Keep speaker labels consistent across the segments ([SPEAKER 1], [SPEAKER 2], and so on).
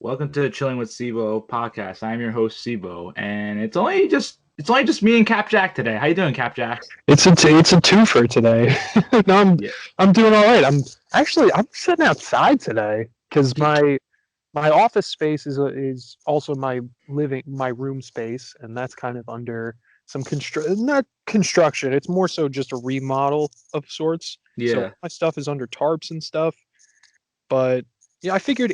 [SPEAKER 1] Welcome to the Chilling with c.bo podcast. I'm your host c.bo, and it's only just me and Cap Jack today. How you doing, Cap Jack?
[SPEAKER 2] It's a twofer today. No,
[SPEAKER 1] Yeah.
[SPEAKER 2] I'm doing all right. I'm sitting outside today because
[SPEAKER 1] Can-
[SPEAKER 2] my office space is also my room space, and that's kind of under some not construction. It's more so just a remodel of sorts. So
[SPEAKER 1] Yeah.
[SPEAKER 2] my stuff is under tarps and stuff. But yeah, I figured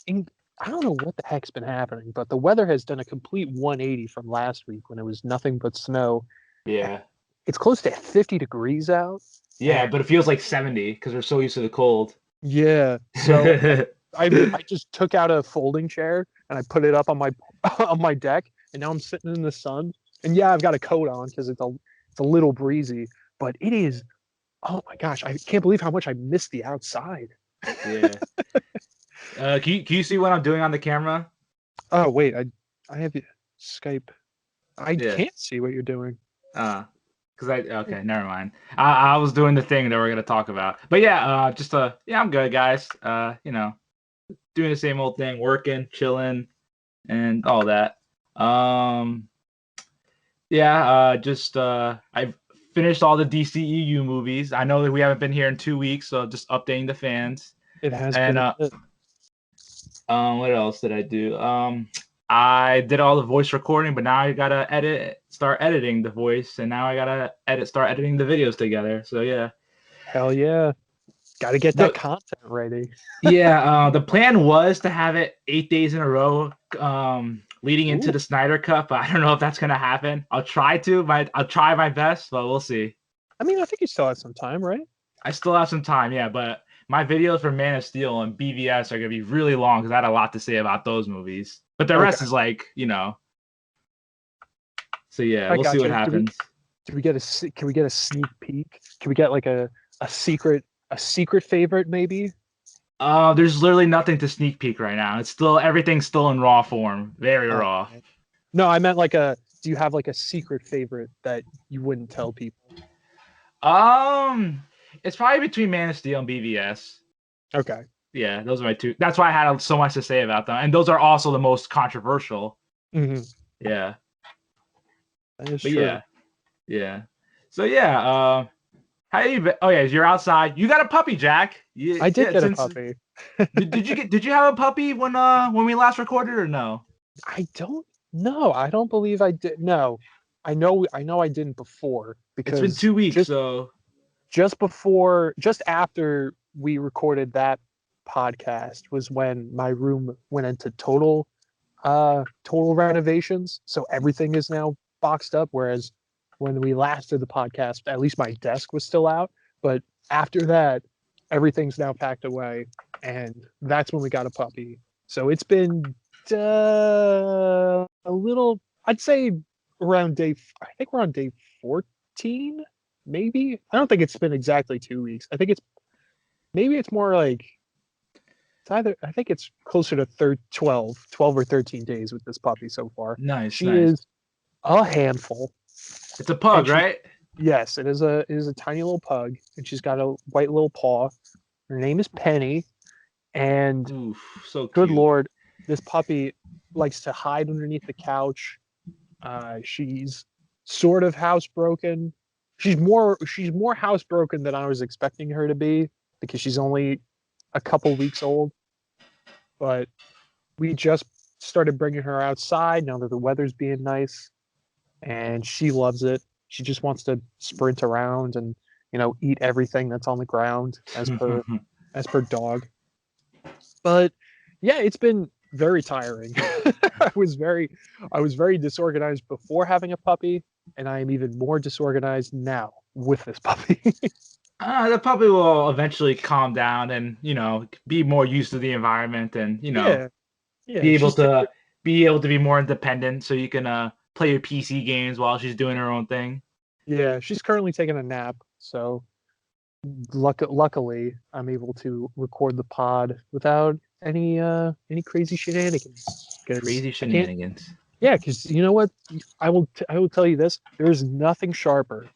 [SPEAKER 2] in, I don't know what the heck's been happening, but the weather has done a complete 180 from last week when it was nothing but snow.
[SPEAKER 1] Yeah.
[SPEAKER 2] It's close to 50 degrees out.
[SPEAKER 1] Yeah,
[SPEAKER 2] And
[SPEAKER 1] but it feels like 70 because we're so used to the cold.
[SPEAKER 2] yeah, so I just took out a folding chair and I put it up on my on my deck, and now I'm sitting in the sun. And yeah, I've got a coat on because it's a little breezy, but it is. Oh my gosh, I can't believe how much I missed the outside.
[SPEAKER 1] Yeah. Can you see what I'm doing on the camera?
[SPEAKER 2] Oh wait, I have Skype. I
[SPEAKER 1] Yeah.
[SPEAKER 2] can't see what you're doing.
[SPEAKER 1] Because okay, never mind. I was doing the thing that we're gonna talk about, but yeah, yeah, I'm good, guys. Doing the same old thing, working, chilling, and all that. Um, Yeah, I've finished all the DCEU movies. I know that we haven't been here in 2 weeks, so just updating the fans.
[SPEAKER 2] It has
[SPEAKER 1] And
[SPEAKER 2] been a bit.
[SPEAKER 1] what else did I do? I did all the voice recording, but now I gotta start editing the voice, and now I gotta start editing the videos together. So yeah.
[SPEAKER 2] Hell yeah, got to get that
[SPEAKER 1] The
[SPEAKER 2] content ready.
[SPEAKER 1] the plan was to have it 8 days in a row, leading into
[SPEAKER 2] Ooh.
[SPEAKER 1] the Snyder Cut, but I don't know if that's gonna happen. I'll try my best, but we'll see.
[SPEAKER 2] I mean, I think you still have some time, right?
[SPEAKER 1] I still have some time, yeah, but my videos for Man of Steel and BVS are gonna be really long because I had a lot to say about those movies. But the rest
[SPEAKER 2] Okay,
[SPEAKER 1] is so yeah,
[SPEAKER 2] I
[SPEAKER 1] we'll see
[SPEAKER 2] got
[SPEAKER 1] what
[SPEAKER 2] you.
[SPEAKER 1] happens.
[SPEAKER 2] Can we get a sneak peek? Can we get like a secret favorite maybe?
[SPEAKER 1] There's literally nothing to sneak peek right now. Everything's still in raw form, very
[SPEAKER 2] Oh,
[SPEAKER 1] raw.
[SPEAKER 2] man. No, I meant like a. Do you have like a secret favorite that you wouldn't tell people?
[SPEAKER 1] Um, it's probably between Man of Steel and BVS.
[SPEAKER 2] Okay.
[SPEAKER 1] Yeah, those are my two. That's why I had so much to say about them, and those are also the most controversial.
[SPEAKER 2] Hmm.
[SPEAKER 1] Yeah,
[SPEAKER 2] That is
[SPEAKER 1] but
[SPEAKER 2] true.
[SPEAKER 1] yeah. So yeah, how you been? Oh yeah, you're outside. You got a puppy, Jack.
[SPEAKER 2] I did
[SPEAKER 1] Yeah.
[SPEAKER 2] get a
[SPEAKER 1] Since
[SPEAKER 2] puppy.
[SPEAKER 1] did you have a puppy when we last recorded or no?
[SPEAKER 2] I don't know. I don't believe I did. No, I know I didn't before
[SPEAKER 1] It's been
[SPEAKER 2] because
[SPEAKER 1] 2 weeks, so
[SPEAKER 2] just after we recorded that podcast was when my room went into total renovations. So everything is now boxed up. Whereas when we last did the podcast, at least my desk was still out. But after that, everything's now packed away. And that's when we got a puppy. So it's been a little, I'd say around I think we're on day 14, maybe. I don't think it's been exactly 2 weeks. I think maybe it's more like I think it's closer to 12 or 13 days with this puppy so far.
[SPEAKER 1] nice,
[SPEAKER 2] She
[SPEAKER 1] nice.
[SPEAKER 2] is a handful.
[SPEAKER 1] It's a
[SPEAKER 2] And
[SPEAKER 1] pug,
[SPEAKER 2] she,
[SPEAKER 1] right?
[SPEAKER 2] yes, it is a tiny little pug, and she's got a white little paw. Her name is Penny, and
[SPEAKER 1] Oof, so
[SPEAKER 2] good
[SPEAKER 1] cute.
[SPEAKER 2] Lord, this puppy likes to hide underneath the couch. She's sort of housebroken. She's more housebroken than I was expecting her to be because she's only a couple weeks old. But we just started bringing her outside now that the weather's being nice, and she loves it. She just wants to sprint around and eat everything that's on the ground as per dog. But yeah, it's been very tiring. I was very I was very disorganized before having a puppy, and I am even more disorganized now with this puppy.
[SPEAKER 1] The puppy will eventually calm down and be more used to the environment and
[SPEAKER 2] Yeah,
[SPEAKER 1] be
[SPEAKER 2] yeah,
[SPEAKER 1] able
[SPEAKER 2] she's
[SPEAKER 1] to
[SPEAKER 2] taking
[SPEAKER 1] be more independent, so you can play your PC games while she's doing her own thing.
[SPEAKER 2] yeah, she's currently taking a nap, so luckily I'm able to record the pod without any crazy shenanigans because
[SPEAKER 1] Crazy
[SPEAKER 2] I can't.
[SPEAKER 1] shenanigans.
[SPEAKER 2] Yeah, because you know what? I will tell you this: there is nothing sharper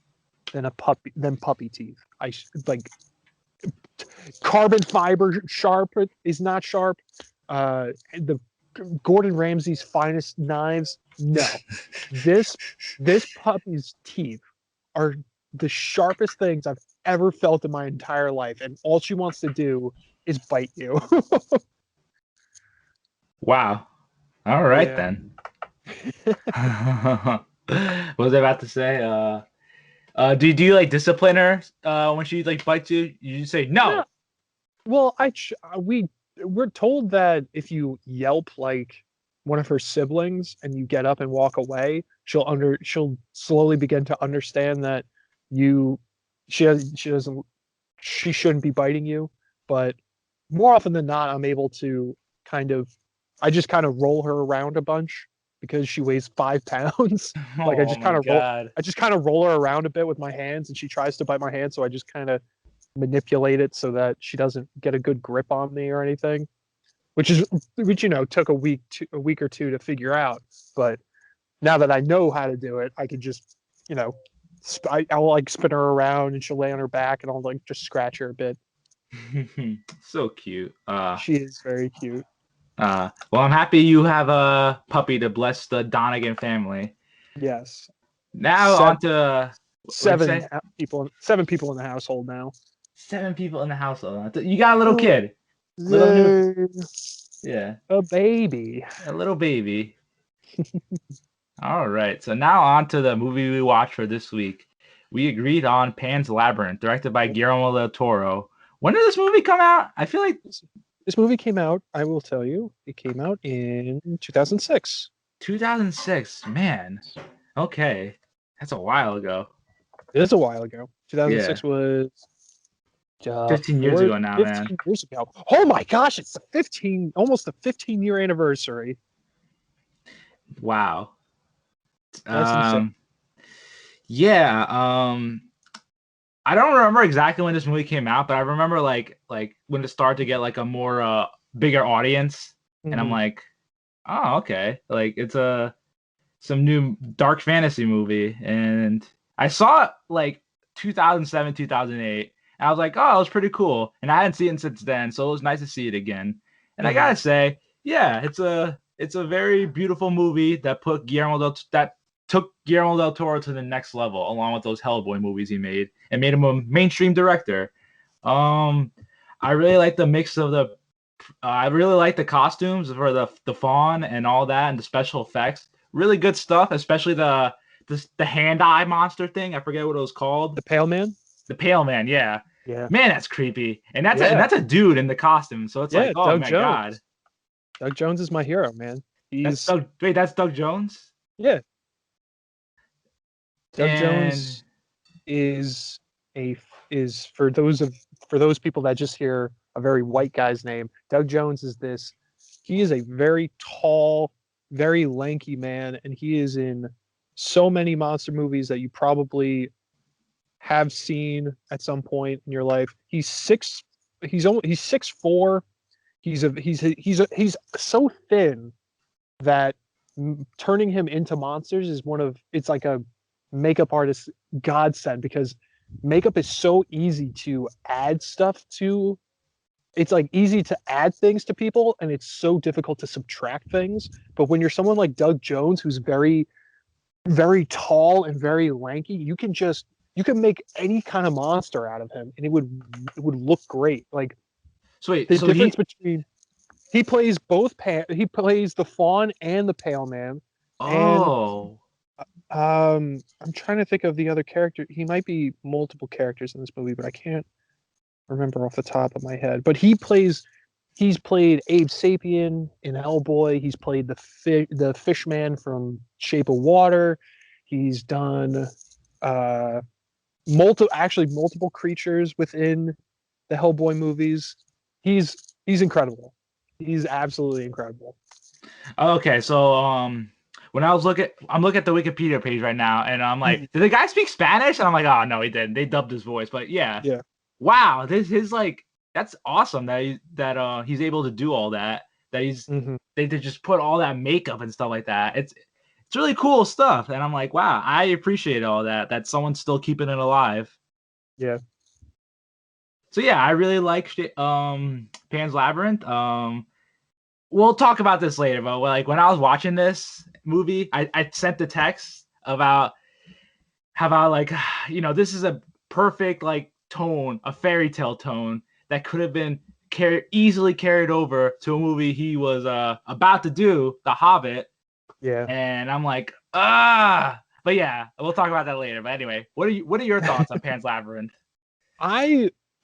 [SPEAKER 2] than puppy teeth. Like carbon fiber sharp is not sharp. the Gordon Ramsay's finest knives. No, this this puppy's teeth are the sharpest things I've ever felt in my entire life, and all she wants to do is bite you.
[SPEAKER 1] Wow. All right
[SPEAKER 2] Yeah.
[SPEAKER 1] then. What was I about to say? Do you like discipline her when she like bites you? You just say
[SPEAKER 2] No,
[SPEAKER 1] no.
[SPEAKER 2] well, we're told that if you yelp like one of her siblings and you get up and walk away, she'll slowly begin to understand that you she doesn't she shouldn't be biting you. But more often than not, I'm able to kind of I just kind of roll her around a bunch because she weighs 5 pounds. Like
[SPEAKER 1] Oh my God.
[SPEAKER 2] I just kind of roll her around a bit with my hands, and she tries to bite my hand, so I just kind of manipulate it so that she doesn't get a good grip on me or anything. Which took a week or two to figure out. But now that I know how to do it, I can just you know I'll like spin her around and she'll lay on her back and I'll like just scratch her a bit.
[SPEAKER 1] So cute.
[SPEAKER 2] She is very cute.
[SPEAKER 1] Well, I'm happy you have a puppy to bless the Donegan family.
[SPEAKER 2] Yes.
[SPEAKER 1] Now
[SPEAKER 2] Seven
[SPEAKER 1] on to what'd you
[SPEAKER 2] seven
[SPEAKER 1] say?
[SPEAKER 2] people in the household now.
[SPEAKER 1] 7 people in the household. You got a little
[SPEAKER 2] Oh,
[SPEAKER 1] kid, little new,
[SPEAKER 2] yay.
[SPEAKER 1] yeah,
[SPEAKER 2] A baby.
[SPEAKER 1] a little baby. All right. So now on to the movie we watched for this week. We agreed on Pan's Labyrinth, directed by Guillermo Del Toro. When did this movie come out? I feel like
[SPEAKER 2] This movie came out, I will tell you, it came out in 2006.
[SPEAKER 1] 2006. Man. Okay. That's a while ago.
[SPEAKER 2] It is a while ago.
[SPEAKER 1] Yeah.
[SPEAKER 2] 2006 was
[SPEAKER 1] 15 years ago now, man.
[SPEAKER 2] 15 years ago. Oh my gosh, it's almost a 15-year anniversary.
[SPEAKER 1] Wow.
[SPEAKER 2] That's insane.
[SPEAKER 1] Um, yeah. I don't remember exactly when this movie came out, but I remember like when it started to get like a more bigger audience, and I'm
[SPEAKER 2] Mhm.
[SPEAKER 1] like, oh, okay. Like it's some new dark fantasy movie, and I saw it like 2007, 2008, and I was like, oh, it was pretty cool, and I hadn't seen it since then, so it was nice to see it again. And I
[SPEAKER 2] Mhm.
[SPEAKER 1] gotta say, yeah, it's a very beautiful movie that took Guillermo del Toro to the next level, along with those Hellboy movies he made, and made him a mainstream director. Um, I really like the mix of the I really like the costumes for the fawn and all that, and the special effects. Really good stuff, especially the hand eye monster thing. I forget what it was called.
[SPEAKER 2] The Pale Man?
[SPEAKER 1] The pale man, yeah.
[SPEAKER 2] Yeah.
[SPEAKER 1] Man, that's creepy. And
[SPEAKER 2] Yeah.
[SPEAKER 1] that's a dude in the costume. So it's like,
[SPEAKER 2] Yeah,
[SPEAKER 1] oh
[SPEAKER 2] Doug
[SPEAKER 1] my God.
[SPEAKER 2] Jones. Doug Jones is my hero, man.
[SPEAKER 1] That's
[SPEAKER 2] He's
[SPEAKER 1] Doug. Wait, that's Doug Jones?
[SPEAKER 2] Yeah, Doug
[SPEAKER 1] And
[SPEAKER 2] Jones is a is for those people that just hear a very white guy's name. Doug Jones is this. He is a very tall, very lanky man, and he is in so many monster movies that you probably have seen at some point in your life. He's six. He's 6'4". He's so thin that turning him into monsters is it's like a makeup artist godsend because makeup is so easy to add stuff to. It's like easy to add things to people and it's so difficult to subtract things. But when you're someone like Doug Jones, who's very, very tall and very lanky, you can make any kind of monster out of him and it would look great. Like
[SPEAKER 1] so wait,
[SPEAKER 2] the
[SPEAKER 1] so
[SPEAKER 2] difference
[SPEAKER 1] he
[SPEAKER 2] between he plays he plays the fawn and the pale man. And
[SPEAKER 1] oh
[SPEAKER 2] I'm trying to think of the other character. He might be multiple characters in this movie, but I can't remember off the top of my head. But he's played Abe Sapien in Hellboy. He's played the Fishman from Shape of Water. He's done uh multiple creatures within the Hellboy movies. He's he's incredible. He's absolutely incredible.
[SPEAKER 1] okay, so when I'm looking at the Wikipedia page right now, and I'm like,
[SPEAKER 2] Mhm.
[SPEAKER 1] did the guy speak Spanish? And I'm like, oh no, he didn't. They dubbed his voice, but yeah,
[SPEAKER 2] Yeah.
[SPEAKER 1] wow, this his like that's awesome he's able to do all that. That
[SPEAKER 2] Hmm.
[SPEAKER 1] they just put all that makeup and stuff like that. It's really cool stuff, and I'm like, wow, I appreciate all that. That someone's still keeping it alive.
[SPEAKER 2] Yeah.
[SPEAKER 1] So yeah, I really like Pan's Labyrinth. we'll talk about this later, but like when I was watching this movie, I sent the text about how about like this is a perfect like tone, a fairy tale tone that could have been easily carried over to a movie he was about to do, The Hobbit,
[SPEAKER 2] Yeah.
[SPEAKER 1] and I'm like, but yeah, we'll talk about that later. But anyway, what are your thoughts on Pan's Labyrinth?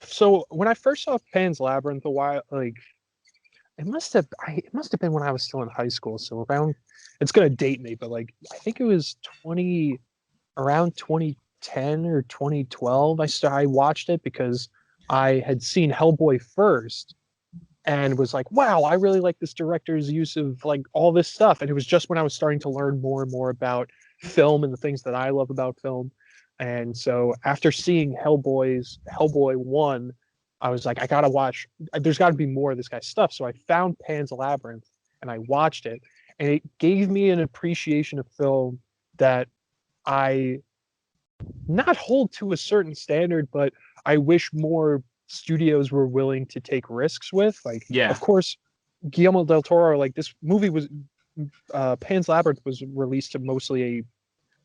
[SPEAKER 2] So when I first saw Pan's Labyrinth a while, like it must have been when I was still in high school. So around, it's gonna date me, but like I think it was around 2010 or 2012. I watched it because I had seen Hellboy first and was like, wow, I really like this director's use of like all this stuff. And it was just when I was starting to learn more and more about film and the things that I love about film. And so after seeing Hellboy 1, I was like, I gotta watch, there's gotta be more of this guy's stuff. So I found Pan's Labyrinth and I watched it, and it gave me an appreciation of film that I not hold to a certain standard, but I wish more studios were willing to take risks with. Like,
[SPEAKER 1] Yeah,
[SPEAKER 2] of course, Guillermo Del Toro, like this movie was, Pan's Labyrinth was released to mostly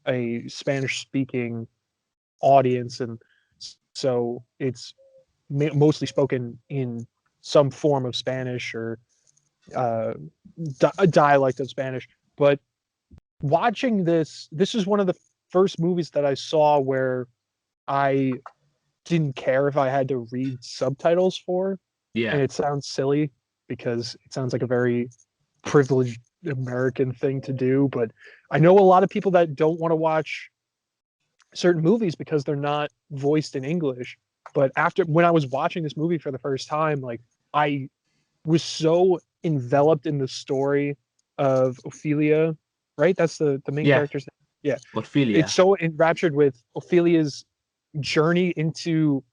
[SPEAKER 2] a Spanish speaking audience, and so it's mostly spoken in some form of Spanish or uh, a dialect of Spanish. But watching this is one of the first movies that I saw where I didn't care if I had to read subtitles for.
[SPEAKER 1] yeah,
[SPEAKER 2] And it sounds silly because it sounds like a very privileged American thing to do. But I know a lot of people that don't want to watch certain movies because they're not voiced in English. But when I was watching this movie for the first time, like I was so enveloped in the story of Ophelia, right? That's the main
[SPEAKER 1] yeah.
[SPEAKER 2] character's name. Yeah. It's
[SPEAKER 1] Ophelia.
[SPEAKER 2] so enraptured with Ophelia's journey into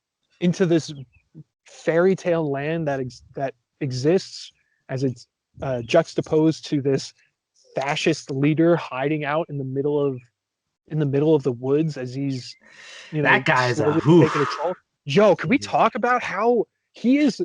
[SPEAKER 2] this fairy tale land that exists as it's juxtaposed to this fascist leader hiding out in the middle of the woods as he's
[SPEAKER 1] That guy's a
[SPEAKER 2] slowly taking
[SPEAKER 1] oof.
[SPEAKER 2] control. Joe, can we talk about how he is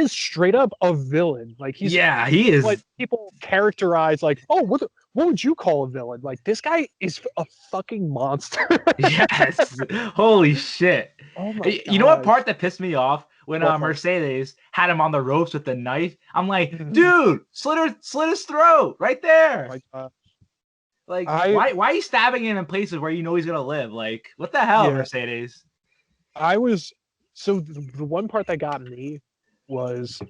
[SPEAKER 2] straight up a villain? Like he's
[SPEAKER 1] Yeah, he
[SPEAKER 2] what
[SPEAKER 1] is.
[SPEAKER 2] people characterize like, oh, what would you call a villain? Like this guy is a fucking monster.
[SPEAKER 1] Yes. Holy shit.
[SPEAKER 2] Oh my
[SPEAKER 1] You know what part
[SPEAKER 2] gosh.
[SPEAKER 1] that pissed me off when
[SPEAKER 2] What part?
[SPEAKER 1] Mercedes had him on the ropes with the knife? I'm like,
[SPEAKER 2] Mhm.
[SPEAKER 1] dude, slit his throat right
[SPEAKER 2] Oh
[SPEAKER 1] there.
[SPEAKER 2] my god.
[SPEAKER 1] Like,
[SPEAKER 2] I
[SPEAKER 1] why are you stabbing him in places where you know he's gonna live? Like, what the hell,
[SPEAKER 2] Yeah,
[SPEAKER 1] Mercedes?
[SPEAKER 2] I was so the one part that got me was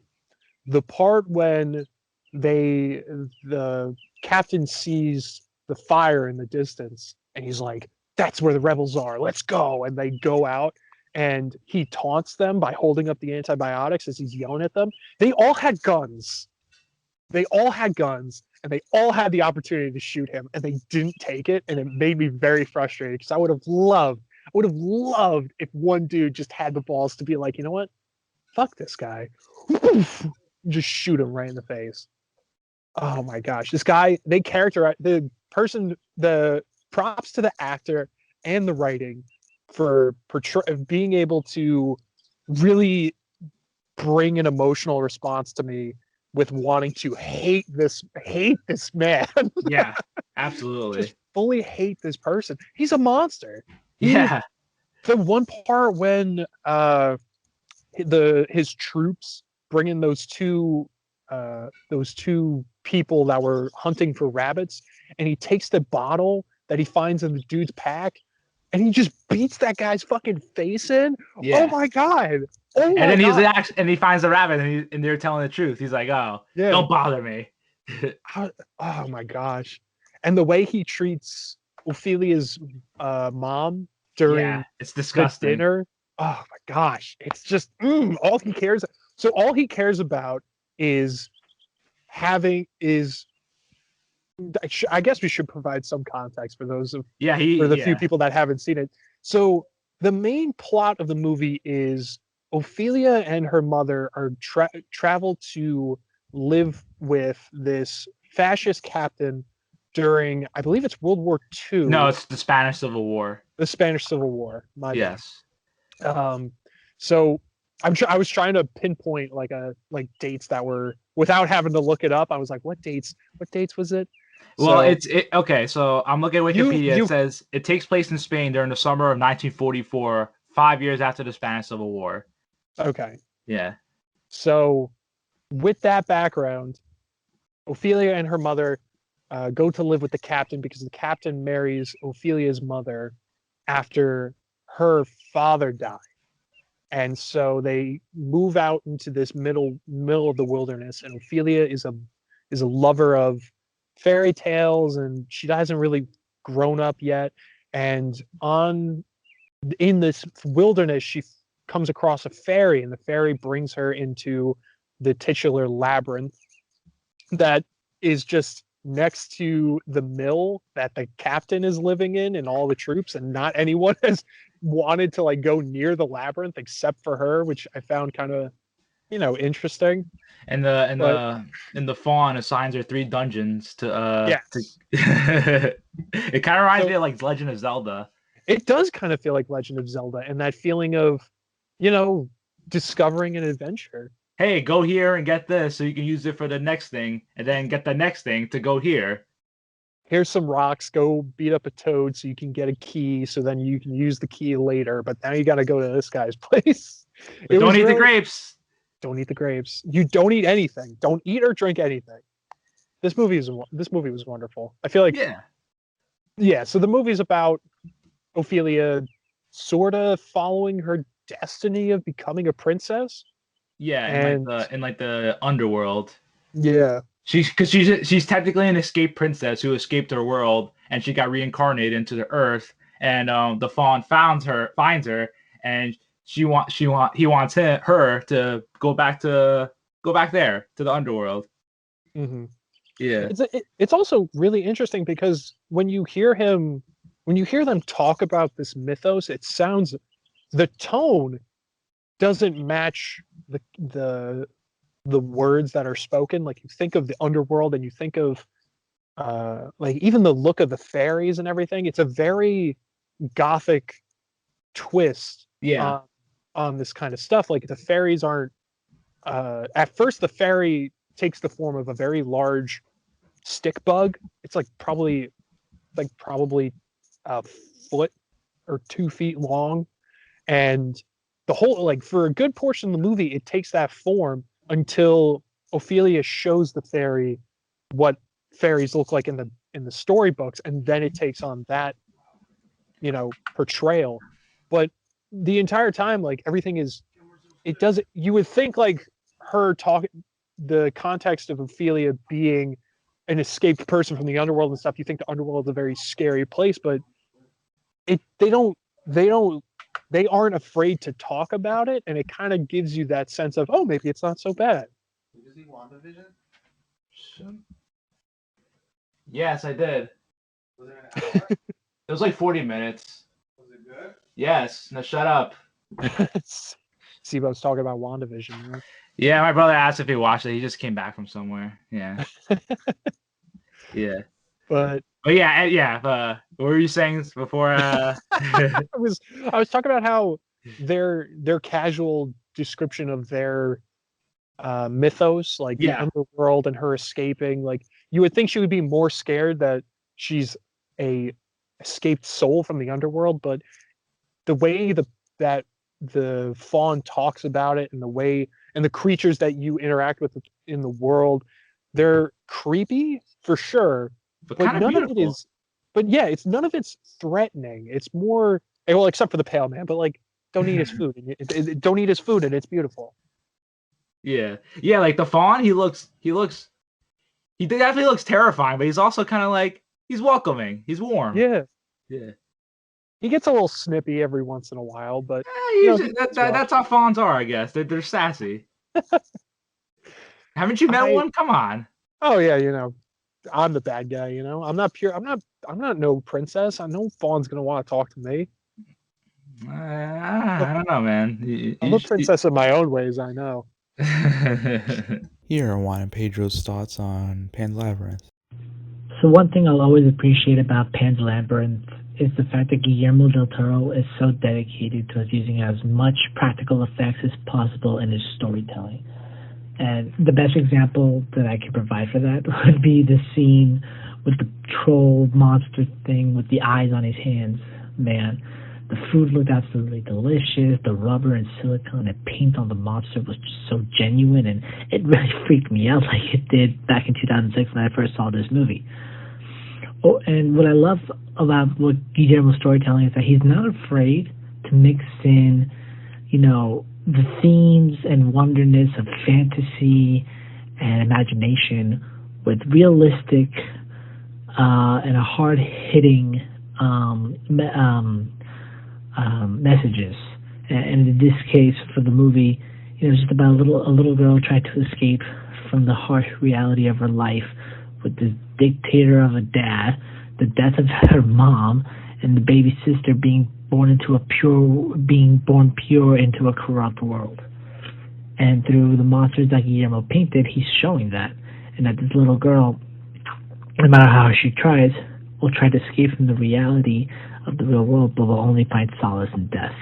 [SPEAKER 2] the part when the captain sees the fire in the distance and he's like, that's where the rebels are, let's go. And they go out and he taunts them by holding up the antibiotics as he's yelling at them. They all had guns they all had guns and they all had the opportunity to shoot him and they didn't take it, and it made me very frustrated because I would have loved if one dude just had the balls to be like, you know what, fuck this guy. Just shoot him right in the face. Oh my gosh, this guy, they characterize the props to the actor and the writing for being able to really bring an emotional response to me with wanting to hate this man.
[SPEAKER 1] Yeah,
[SPEAKER 2] Just
[SPEAKER 1] absolutely.
[SPEAKER 2] fully hate this person. He's a monster. He
[SPEAKER 1] Yeah,
[SPEAKER 2] The one part when his troops bring in those two people that were hunting for rabbits, and he takes the bottle that he finds in the dude's pack and he just beats that guy's fucking face in. Oh
[SPEAKER 1] yeah.
[SPEAKER 2] my god. Oh
[SPEAKER 1] And
[SPEAKER 2] my
[SPEAKER 1] then
[SPEAKER 2] god.
[SPEAKER 1] and he finds the rabbit, and they're telling the truth. He's like, "Oh,
[SPEAKER 2] Yeah.
[SPEAKER 1] don't bother me."
[SPEAKER 2] Oh my gosh. And the way he treats Ophelia's mom
[SPEAKER 1] Yeah,
[SPEAKER 2] during
[SPEAKER 1] it's
[SPEAKER 2] the
[SPEAKER 1] disgusting.
[SPEAKER 2] dinner. Oh my gosh. It's just all he cares about is having is I guess we should provide some context
[SPEAKER 1] Yeah,
[SPEAKER 2] for the few
[SPEAKER 1] yeah,
[SPEAKER 2] people that haven't seen it. So the main plot of the movie is Ophelia and her mother are travel to live with this fascist captain during, I believe it's World War
[SPEAKER 1] no,
[SPEAKER 2] II,
[SPEAKER 1] it's the Spanish Civil War.
[SPEAKER 2] the Spanish Civil War. My bad.
[SPEAKER 1] Yes.
[SPEAKER 2] Um, so I was trying to pinpoint like dates that were without having to look it up. I was like, what dates? What dates was it?
[SPEAKER 1] Well,
[SPEAKER 2] So
[SPEAKER 1] okay. So I'm looking at Wikipedia. It
[SPEAKER 2] you
[SPEAKER 1] says it takes place in Spain during the summer of 1944, 5 years after the Spanish Civil War.
[SPEAKER 2] okay.
[SPEAKER 1] Yeah.
[SPEAKER 2] So with that background, Ophelia and her mother go to live with the captain because the captain marries Ophelia's mother after her father died. And so they move out into this middle of the wilderness, and Ophelia is a lover of fairy tales, and she hasn't really grown up yet. And on in this wilderness, she comes across a fairy, and the fairy brings her into the titular labyrinth that is just next to the mill that the captain is living in and all the troops, and not anyone has wanted to like go near the labyrinth except for her, which I found kind of interesting.
[SPEAKER 1] And the and
[SPEAKER 2] But
[SPEAKER 1] the and the fawn assigns her 3 dungeons to
[SPEAKER 2] yes,
[SPEAKER 1] it kind of reminds
[SPEAKER 2] so
[SPEAKER 1] me of like Legend of Zelda.
[SPEAKER 2] it does kind of feel like Legend of Zelda and that feeling of you know discovering an adventure.
[SPEAKER 1] Hey, go here and get this so you can use it for the next thing, and then get the next thing to go here.
[SPEAKER 2] Here's some rocks, go beat up a toad so you can get a key, so then you can use the key later, but now you got to go to this guy's place.
[SPEAKER 1] But
[SPEAKER 2] It
[SPEAKER 1] don't
[SPEAKER 2] was
[SPEAKER 1] eat the
[SPEAKER 2] really
[SPEAKER 1] grapes.
[SPEAKER 2] don't eat the grapes. You don't eat anything. Don't eat or drink anything. This movie was wonderful. I feel like
[SPEAKER 1] Yeah.
[SPEAKER 2] yeah. So the movie's about Ophelia sort of following her destiny of becoming a princess,
[SPEAKER 1] Yeah,
[SPEAKER 2] and
[SPEAKER 1] in like the underworld.
[SPEAKER 2] yeah,
[SPEAKER 1] She's technically an escaped princess who escaped her world, and she got reincarnated into the earth. And the fawn finds her, and he wants her to go back there to the underworld.
[SPEAKER 2] hmm
[SPEAKER 1] Yeah,
[SPEAKER 2] it's also really interesting because when you hear them talk about this mythos, it sounds the tone doesn't match the the words that are spoken. Like you think of the underworld and you think of like even the look of the fairies and everything. It's a very gothic twist
[SPEAKER 1] yeah,
[SPEAKER 2] on this kind of stuff. Like the fairies aren't at first the fairy takes the form of a very large stick bug. It's probably a foot or 2 feet long, and the whole like for a good portion of the movie it takes that form until Ophelia shows the fairy what fairies look like in the storybooks, and then it takes on that portrayal. But the entire time, like everything is, it doesn't. You would think like her talking, the context of Ophelia being an escaped person from the underworld and stuff. You think the underworld is a very scary place, but it they don't they aren't afraid to talk about it, and it kind of gives you that sense of, oh, maybe it's not so bad.
[SPEAKER 3] Did you see WandaVision?
[SPEAKER 1] yes, I did.
[SPEAKER 3] Was it an hour?
[SPEAKER 1] It was like 40 minutes.
[SPEAKER 3] Was it good?
[SPEAKER 1] Yes. Now shut up.
[SPEAKER 2] c.bo's talking about WandaVision. Right?
[SPEAKER 1] Yeah, my brother asked if he watched it. He just came back from somewhere. Yeah. Yeah.
[SPEAKER 2] But
[SPEAKER 1] Yeah. What were you saying before?
[SPEAKER 2] I was talking about how their casual description of their mythos, like the
[SPEAKER 1] Yeah.
[SPEAKER 2] underworld and her escaping, like you would think she would be more scared that she's a escaped soul from the underworld, but the way that the fawn talks about it, and the way and the creatures that you interact with in the world, they're creepy for sure,
[SPEAKER 1] But
[SPEAKER 2] but
[SPEAKER 1] kind of
[SPEAKER 2] none of it
[SPEAKER 1] beautiful.
[SPEAKER 2] is. But yeah, it's none of it's threatening. It's more well, except for the pale man. But like, don't eat his food. Don't eat his food, and it's beautiful.
[SPEAKER 1] Yeah. Yeah, like the fawn, he definitely looks terrifying, but he's also kind of like he's welcoming. He's warm.
[SPEAKER 2] Yeah,
[SPEAKER 1] Yeah.
[SPEAKER 2] he gets a little snippy every once in a while, but
[SPEAKER 1] Usually
[SPEAKER 2] he means well.
[SPEAKER 1] that's how fawns are, I guess. They're sassy. Haven't you met
[SPEAKER 2] I
[SPEAKER 1] one? Come on.
[SPEAKER 2] oh yeah, I'm the bad guy. I'm not pure. I'm not no princess. I know Fawn's gonna want to talk to me.
[SPEAKER 1] I don't know, man.
[SPEAKER 2] I'm a princess in my own ways. I know.
[SPEAKER 4] Here are Juan and Pedro's thoughts on Pan's Labyrinth.
[SPEAKER 5] So one thing I'll always appreciate about Pan's Labyrinth is the fact that Guillermo Del Toro is so dedicated towards using as much practical effects as possible in his storytelling. And the best example that I could provide for that would be the scene with the troll monster thing with the eyes on his hands. Man, the food looked absolutely delicious. The rubber and silicone and paint on the monster was just so genuine, and it really freaked me out like it did back in 2006 when I first saw this movie. Oh, and what I love about what Guillermo's storytelling is that he's not afraid to mix in, the themes and wonderness of fantasy and imagination with realistic and a hard-hitting messages. And in this case, for the movie, it's just about a little girl trying to escape from the harsh reality of her life with this dictator of a dad, the death of her mom, and the baby sister being born pure into a corrupt world. And through the monsters that Guillermo painted, he's showing that, and that this little girl, no matter how she tries, will try to escape from the reality of the real world, but will only find solace in death.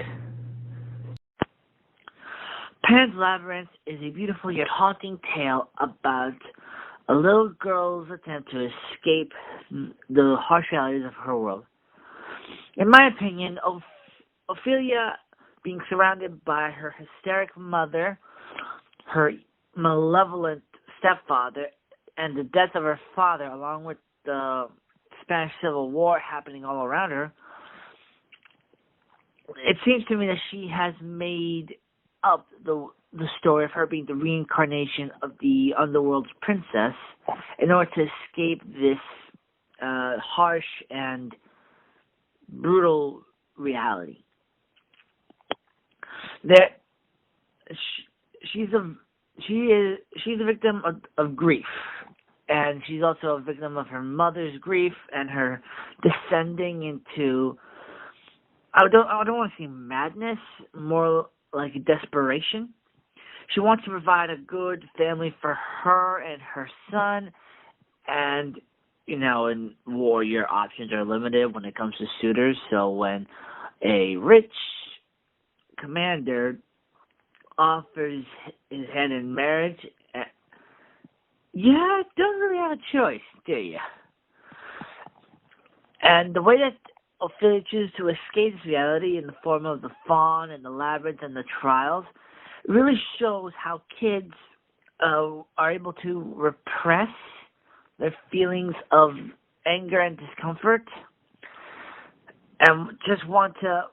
[SPEAKER 6] Pan's Labyrinth is a beautiful yet haunting tale about a little girl's attempt to escape the harsh realities of her world. In my opinion, Ophelia being surrounded by her hysteric mother, her malevolent stepfather, and the death of her father, along with the Spanish Civil War happening all around her, it seems to me that she has made up the story of her being the reincarnation of the underworld's princess in order to escape this harsh and brutal reality. That she's a victim of grief, and she's also a victim of her mother's grief and her descending into, I don't want to say madness, more like desperation. She wants to provide a good family for her and her son, and in war your options are limited when it comes to suitors. So when a rich commander offers his hand in marriage, don't really have a choice, do you? And the way that Ophelia chooses to escape this reality in the form of the fawn and the labyrinth and the trials really shows how kids are able to repress their feelings of anger and discomfort and just want to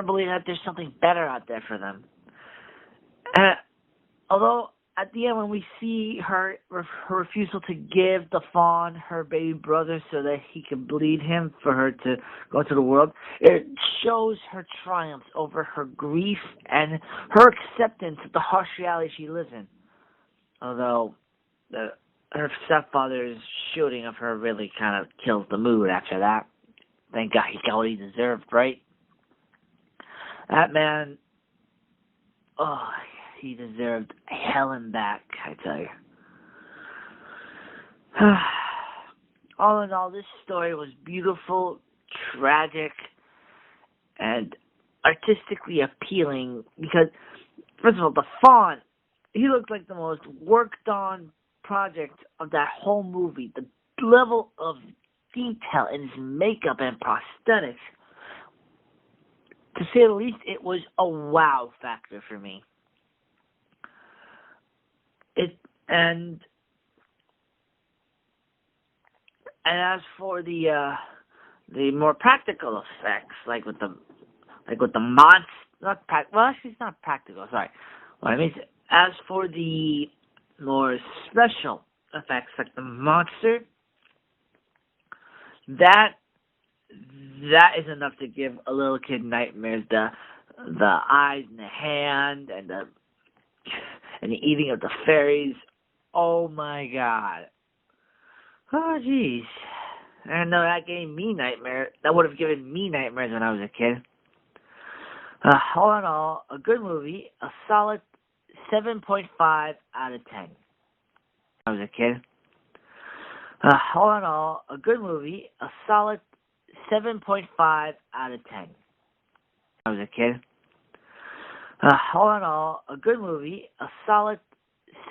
[SPEAKER 6] believe that there's something better out there for them. Although at the end, when we see her refusal to give the fawn her baby brother so that he can bleed him for her to go into the world, it shows her triumphs over her grief and her acceptance of the harsh reality she lives in. Although her stepfather's shooting of her really kind of kills the mood after that. Thank God he got what he deserved, right? That man, he deserved hell and back, I tell you. All in all, this story was beautiful, tragic, and artistically appealing because, first of all, the fawn, he looked like the most worked-on project of that whole movie. The level of detail in his makeup and prosthetics, to say the least, it was a wow factor for me. And as for the more practical effects, like with the monster, actually it's not practical. Sorry, what I mean is, as for the more special effects, like the monster, that is enough to give a little kid nightmares. The eyes and the hand and the eating of the fairies. Oh my God. Oh jeez. I know that gave me nightmares. That would have given me nightmares when I was a kid. All in all, a good movie. A solid 7.5 out of 10. I was a kid. All in all, a good movie, a solid 7.5 out of 10. I was a kid. All in all, a good movie, a solid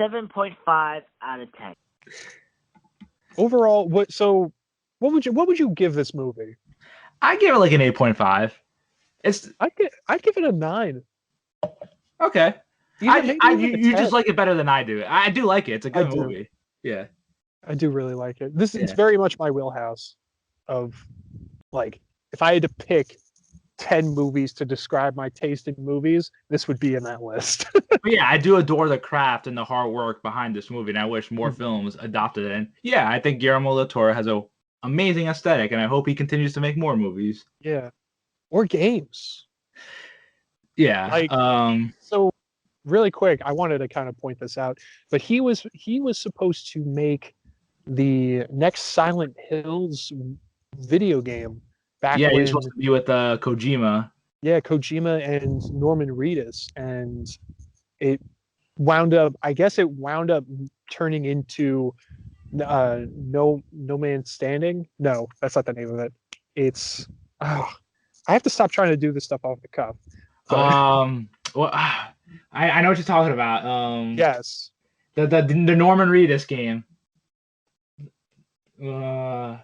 [SPEAKER 6] 7.5 out of 10.
[SPEAKER 2] Overall, what would you give this movie?
[SPEAKER 1] I give it like an 8.5. It's
[SPEAKER 2] I'd give it a 9.
[SPEAKER 1] okay.
[SPEAKER 2] Maybe even a
[SPEAKER 1] You
[SPEAKER 2] 10.
[SPEAKER 1] just like it better than I do. I do like it. It's a good movie. Yeah.
[SPEAKER 2] I do really like it. It's
[SPEAKER 1] Yeah.
[SPEAKER 2] very much my wheelhouse of, like, if I had to pick 10 movies to describe my taste in movies, this would be in that list.
[SPEAKER 1] But yeah, I do adore the craft and the hard work behind this movie, and I wish more
[SPEAKER 2] Mhm.
[SPEAKER 1] films adopted it. And yeah, I think Guillermo Del Toro has a amazing aesthetic, and I hope he continues to make more movies.
[SPEAKER 2] Yeah. Or games.
[SPEAKER 1] Yeah.
[SPEAKER 2] Like, so really quick, I wanted to kind of point this out, but he was supposed to make the next Silent Hills video game back
[SPEAKER 1] Yeah,
[SPEAKER 2] when,
[SPEAKER 1] he's supposed to be with Kojima.
[SPEAKER 2] yeah, Kojima and Norman Reedus, and it wound up, I guess it wound up turning into No Man's Standing. No, that's not the name of it. It's I have to stop trying to do this stuff off the cuff. But,
[SPEAKER 1] Well, I know what you're talking about.
[SPEAKER 2] yes.
[SPEAKER 1] The Norman Reedus game. God,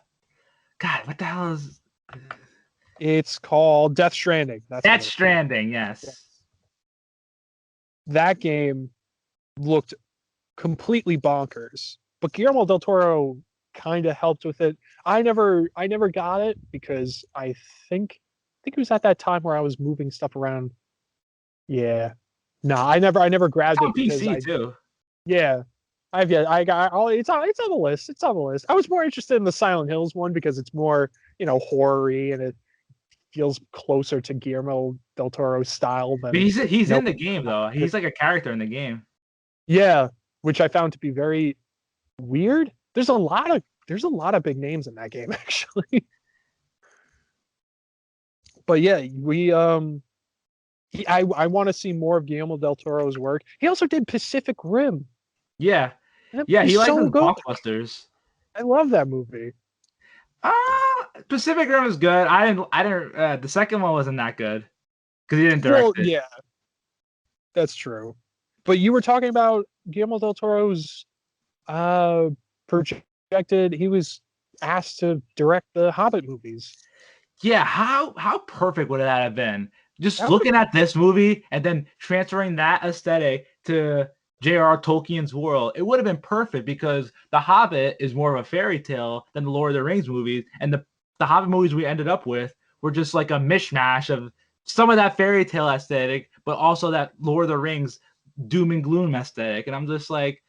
[SPEAKER 1] what the hell is?
[SPEAKER 2] It's called Death Stranding.
[SPEAKER 1] Death Stranding, yes.
[SPEAKER 2] Yes. That game looked completely bonkers, but Guillermo del Toro kind of helped with it. I never got it because I think it was at that time where I was moving stuff around. Yeah. No, I never grabbed
[SPEAKER 1] It's on
[SPEAKER 2] it because
[SPEAKER 1] PC too.
[SPEAKER 2] yeah. I got all it's on the list. It's on the list. I was more interested in the Silent Hills one because it's more, horror-y and it feels closer to Guillermo del Toro's style than
[SPEAKER 1] But he's
[SPEAKER 2] No.
[SPEAKER 1] in the game though. He's like a character in the game.
[SPEAKER 2] Yeah, which I found to be very weird. There's a lot of big names in that game actually. But yeah, I want to see more of Guillermo del Toro's work. He also did Pacific Rim.
[SPEAKER 1] Yeah.
[SPEAKER 2] That
[SPEAKER 1] Yeah, he
[SPEAKER 2] movie's
[SPEAKER 1] likes
[SPEAKER 2] so
[SPEAKER 1] his
[SPEAKER 2] good.
[SPEAKER 1] blockbusters.
[SPEAKER 2] I love that movie.
[SPEAKER 1] Pacific Rim is good. I didn't. The second one wasn't that good because he didn't direct it.
[SPEAKER 2] Yeah, that's true. But you were talking about Guillermo del Toro's projected. He was asked to direct the Hobbit movies.
[SPEAKER 1] Yeah, how perfect would that have been? Just looking at this movie and then transferring that aesthetic to J.R.R. Tolkien's world, it would have been perfect because The Hobbit is more of a fairy tale than the Lord of the Rings movies, and the Hobbit movies we ended up with were just like a mishmash of some of that fairy tale aesthetic, but also that Lord of the Rings doom and gloom aesthetic. And I'm just like,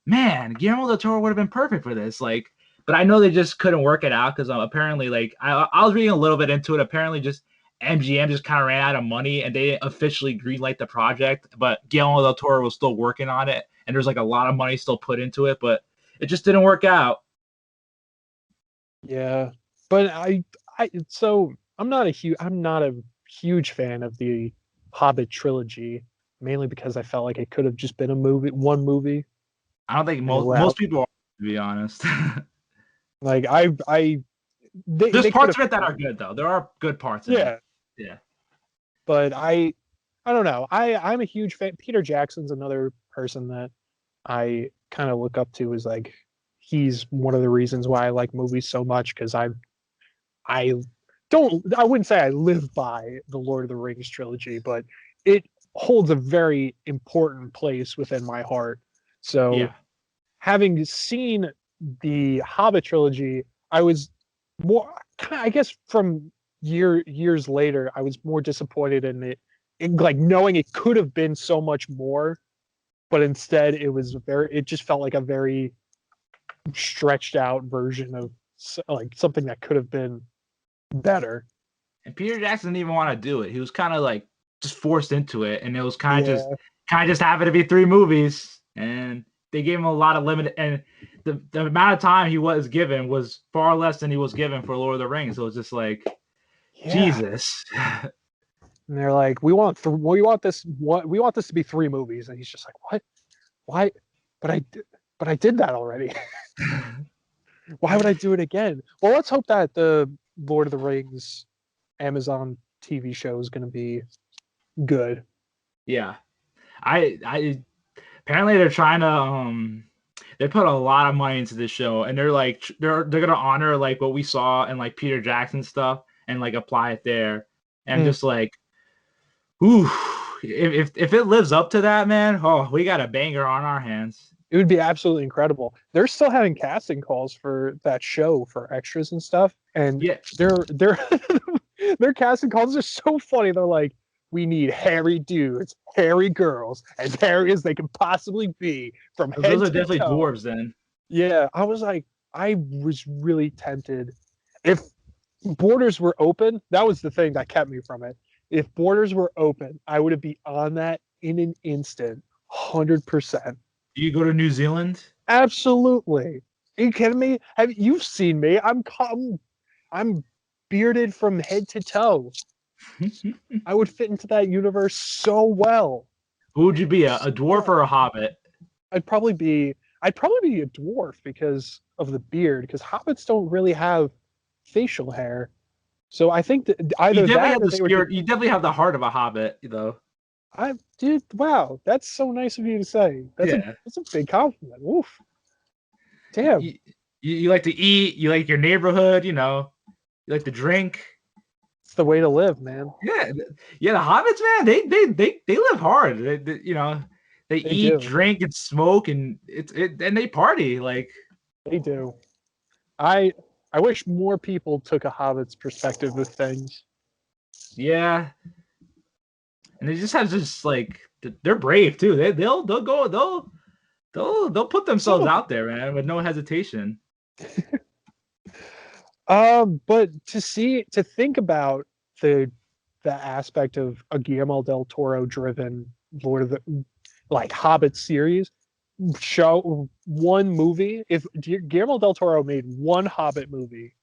[SPEAKER 1] man, Guillermo del Toro would have been perfect for this. Like, but I know they just couldn't work it out because apparently, like, I was reading a little bit into it. Apparently, just MGM just kind of ran out of money and they didn't officially greenlight the project. But Guillermo del Toro was still working on it, and there's like a lot of money still put into it, but it just didn't work out.
[SPEAKER 2] Yeah, but so I'm not a huge fan of the Hobbit trilogy, mainly because I felt like it could have just been one movie.
[SPEAKER 1] I don't think most people are, to be honest.
[SPEAKER 2] Like
[SPEAKER 1] there's parts of it that are good though. There are good parts.
[SPEAKER 2] Yeah,
[SPEAKER 1] yeah.
[SPEAKER 2] But I don't know. I'm a huge fan. Peter Jackson's another person that I kind of look up to. Is like he's one of the reasons why I like movies so much because I wouldn't say I live by the Lord of the Rings trilogy, but it holds a very important place within my heart. So
[SPEAKER 1] yeah.
[SPEAKER 2] Having seen the Hobbit trilogy, I was more, I guess from years later, I was more disappointed in it, like knowing it could have been so much more, but instead it just felt like a very stretched out version of like something that could have been better.
[SPEAKER 1] And Peter Jackson didn't even want to do it. He was kind of like just forced into it, and it was kind of just happened to be 3 movies, and they gave him a lot of limited, and the amount of time he was given was far less than he was given for Lord of the Rings. So it was just like, Jesus.
[SPEAKER 2] And they're like, we want this to be 3 movies, and he's just like, what? Why? But I did that already. Why would I do it again? Well, let's hope that the Lord of the Rings Amazon TV show is going to be good.
[SPEAKER 1] Yeah, I apparently they're trying to they put a lot of money into this show, and they're like they're gonna honor like what we saw in like Peter Jackson stuff and like apply it there. And I'm just like, ooh, if it lives up to that, man, oh, we got a banger on our hands.
[SPEAKER 2] It would be absolutely incredible. They're still having casting calls for that show for extras and stuff, and
[SPEAKER 1] Yeah,
[SPEAKER 2] their their casting calls are so funny. They're like, we need hairy dudes, hairy girls, as hairy as they can possibly be from head
[SPEAKER 1] those are
[SPEAKER 2] to
[SPEAKER 1] definitely
[SPEAKER 2] toe.
[SPEAKER 1] dwarves then.
[SPEAKER 2] Yeah, I was really tempted. If borders were open, that was the thing that kept me from it. If borders were open, I would be on that in an instant, 100%.
[SPEAKER 1] Do you go to New Zealand?
[SPEAKER 2] Absolutely. Are you kidding me? Have you've seen me? I'm bearded from head to toe. I would fit into that universe so well.
[SPEAKER 1] Who would you be, a dwarf or a hobbit?
[SPEAKER 2] I'd probably be a dwarf because of the beard, because hobbits don't really have facial hair. So I think that either
[SPEAKER 1] You definitely
[SPEAKER 2] that
[SPEAKER 1] have
[SPEAKER 2] or
[SPEAKER 1] the
[SPEAKER 2] they would
[SPEAKER 1] spirit. You definitely have the heart of a hobbit, though.
[SPEAKER 2] dude, wow, that's so nice of you to say. That's a big compliment. Oof. Damn.
[SPEAKER 1] You like to eat. You like your neighborhood. You know, you like to drink.
[SPEAKER 2] It's the way to live, man.
[SPEAKER 1] Yeah, yeah. The hobbits, man, they live hard. You know, they eat,
[SPEAKER 2] do.
[SPEAKER 1] drink, and smoke, and and they party. Like
[SPEAKER 2] They do. I wish more people took a hobbit's perspective of things.
[SPEAKER 1] yeah, and they just have just like they're brave too. They'll put themselves out there, man, with no hesitation.
[SPEAKER 2] But to think about the aspect of a Guillermo del Toro driven Lord of the Hobbit series show one movie. If Guillermo del Toro made one Hobbit movie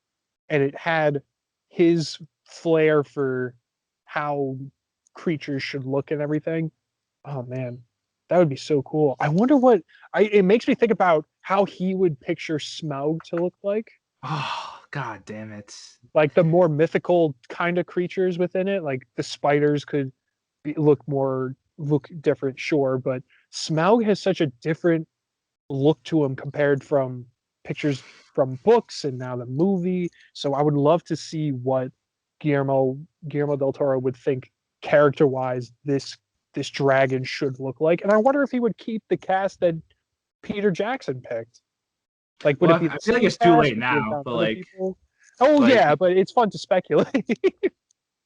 [SPEAKER 2] and it had his flair for how creatures should look and everything, oh man, that would be so cool. I wonder it makes me think about how he would picture Smaug to look like.
[SPEAKER 1] Oh, god damn it.
[SPEAKER 2] Like the more mythical kind of creatures within it, like the spiders could look different, sure, but Smaug has such a different look to him compared from pictures from books and now the movie. So I would love to see what Guillermo del Toro would think character-wise this dragon should look like, and I wonder if he would keep the cast that Peter Jackson picked. Like, would it be?
[SPEAKER 1] I feel like it's too late now, but like,
[SPEAKER 2] people? Yeah, but it's fun to speculate.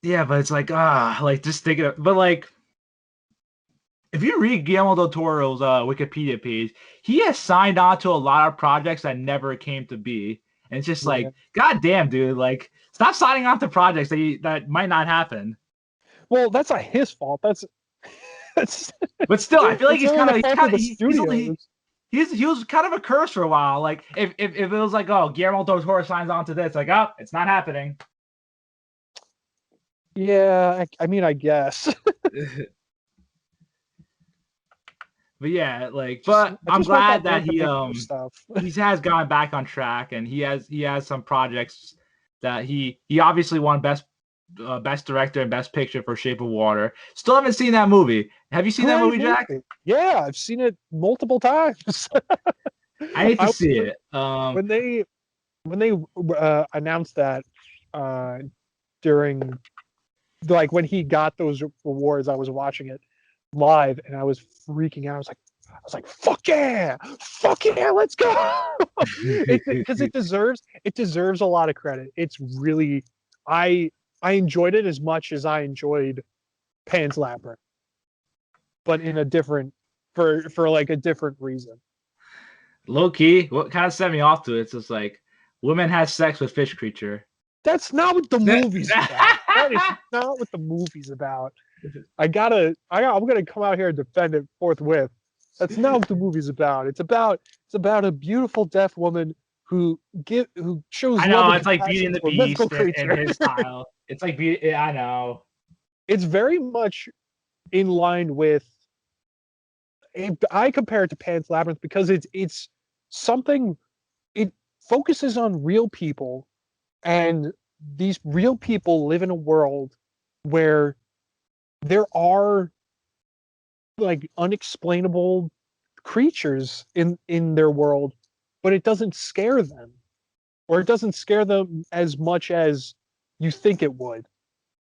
[SPEAKER 1] yeah, but it's like like just thinking of, but like, if you read Guillermo del Toro's Wikipedia page, he has signed on to a lot of projects that never came to be, and it's just like, god damn, dude, like, stop signing on to projects that might not happen.
[SPEAKER 2] Well, that's not his fault. That's.
[SPEAKER 1] But still, I feel like he's kind of he was kind of a curse for a while. Like if it was like, oh, Guillermo del Toro signs on to this, like, oh, it's not happening.
[SPEAKER 2] Yeah, I mean, I guess.
[SPEAKER 1] But yeah, like, but I'm glad that he has gone back on track, and he has some projects that he obviously won best director and best picture for Shape of Water. Still haven't seen that movie. Have you seen that movie, Jack?
[SPEAKER 2] Yeah, I've seen it multiple times.
[SPEAKER 1] I need to see it.
[SPEAKER 2] When they announced that during when he got those awards, I was watching it live and I was freaking out. I was like, fuck yeah, let's go. Because it deserves a lot of credit. It's really, I enjoyed it as much as I enjoyed Pan's Labyrinth, but in a different for a different reason.
[SPEAKER 1] Low key, what kind of set me off to it? It's just like, woman has sex with fish creature.
[SPEAKER 2] That's not what the movie's about. That is not what the movie's about. I'm gonna come out here and defend it forthwith. That's not what the movie's about. It's about a beautiful deaf woman who shows.
[SPEAKER 1] I know, it's like Beauty and the Beast in his style. It's like I know.
[SPEAKER 2] It's very much in line with. I compare it to Pan's Labyrinth because it's something. focuses on real people, and these real people live in a world where there are like unexplainable creatures in their world, but it doesn't scare them, or it doesn't scare them as much as you think it would.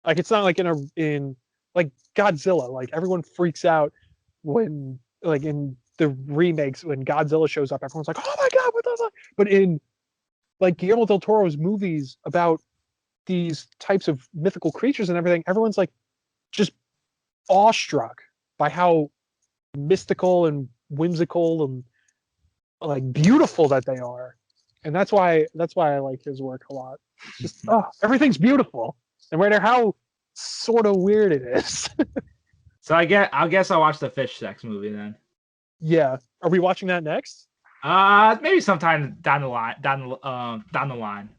[SPEAKER 2] Like it's not like in like Godzilla, like everyone freaks out when like in the remakes when Godzilla shows up, everyone's like, "Oh my god, what the fuck?" But in like Guillermo del Toro's movies about these types of mythical creatures and everything, everyone's like just awestruck by how mystical and whimsical and like beautiful that they are. And that's why I like his work a lot. It's just everything's beautiful, no matter how sort of weird it is.
[SPEAKER 1] So I guess I'll watch the fish sex movie then.
[SPEAKER 2] Yeah. Are we watching that next?
[SPEAKER 1] Maybe sometime down the line.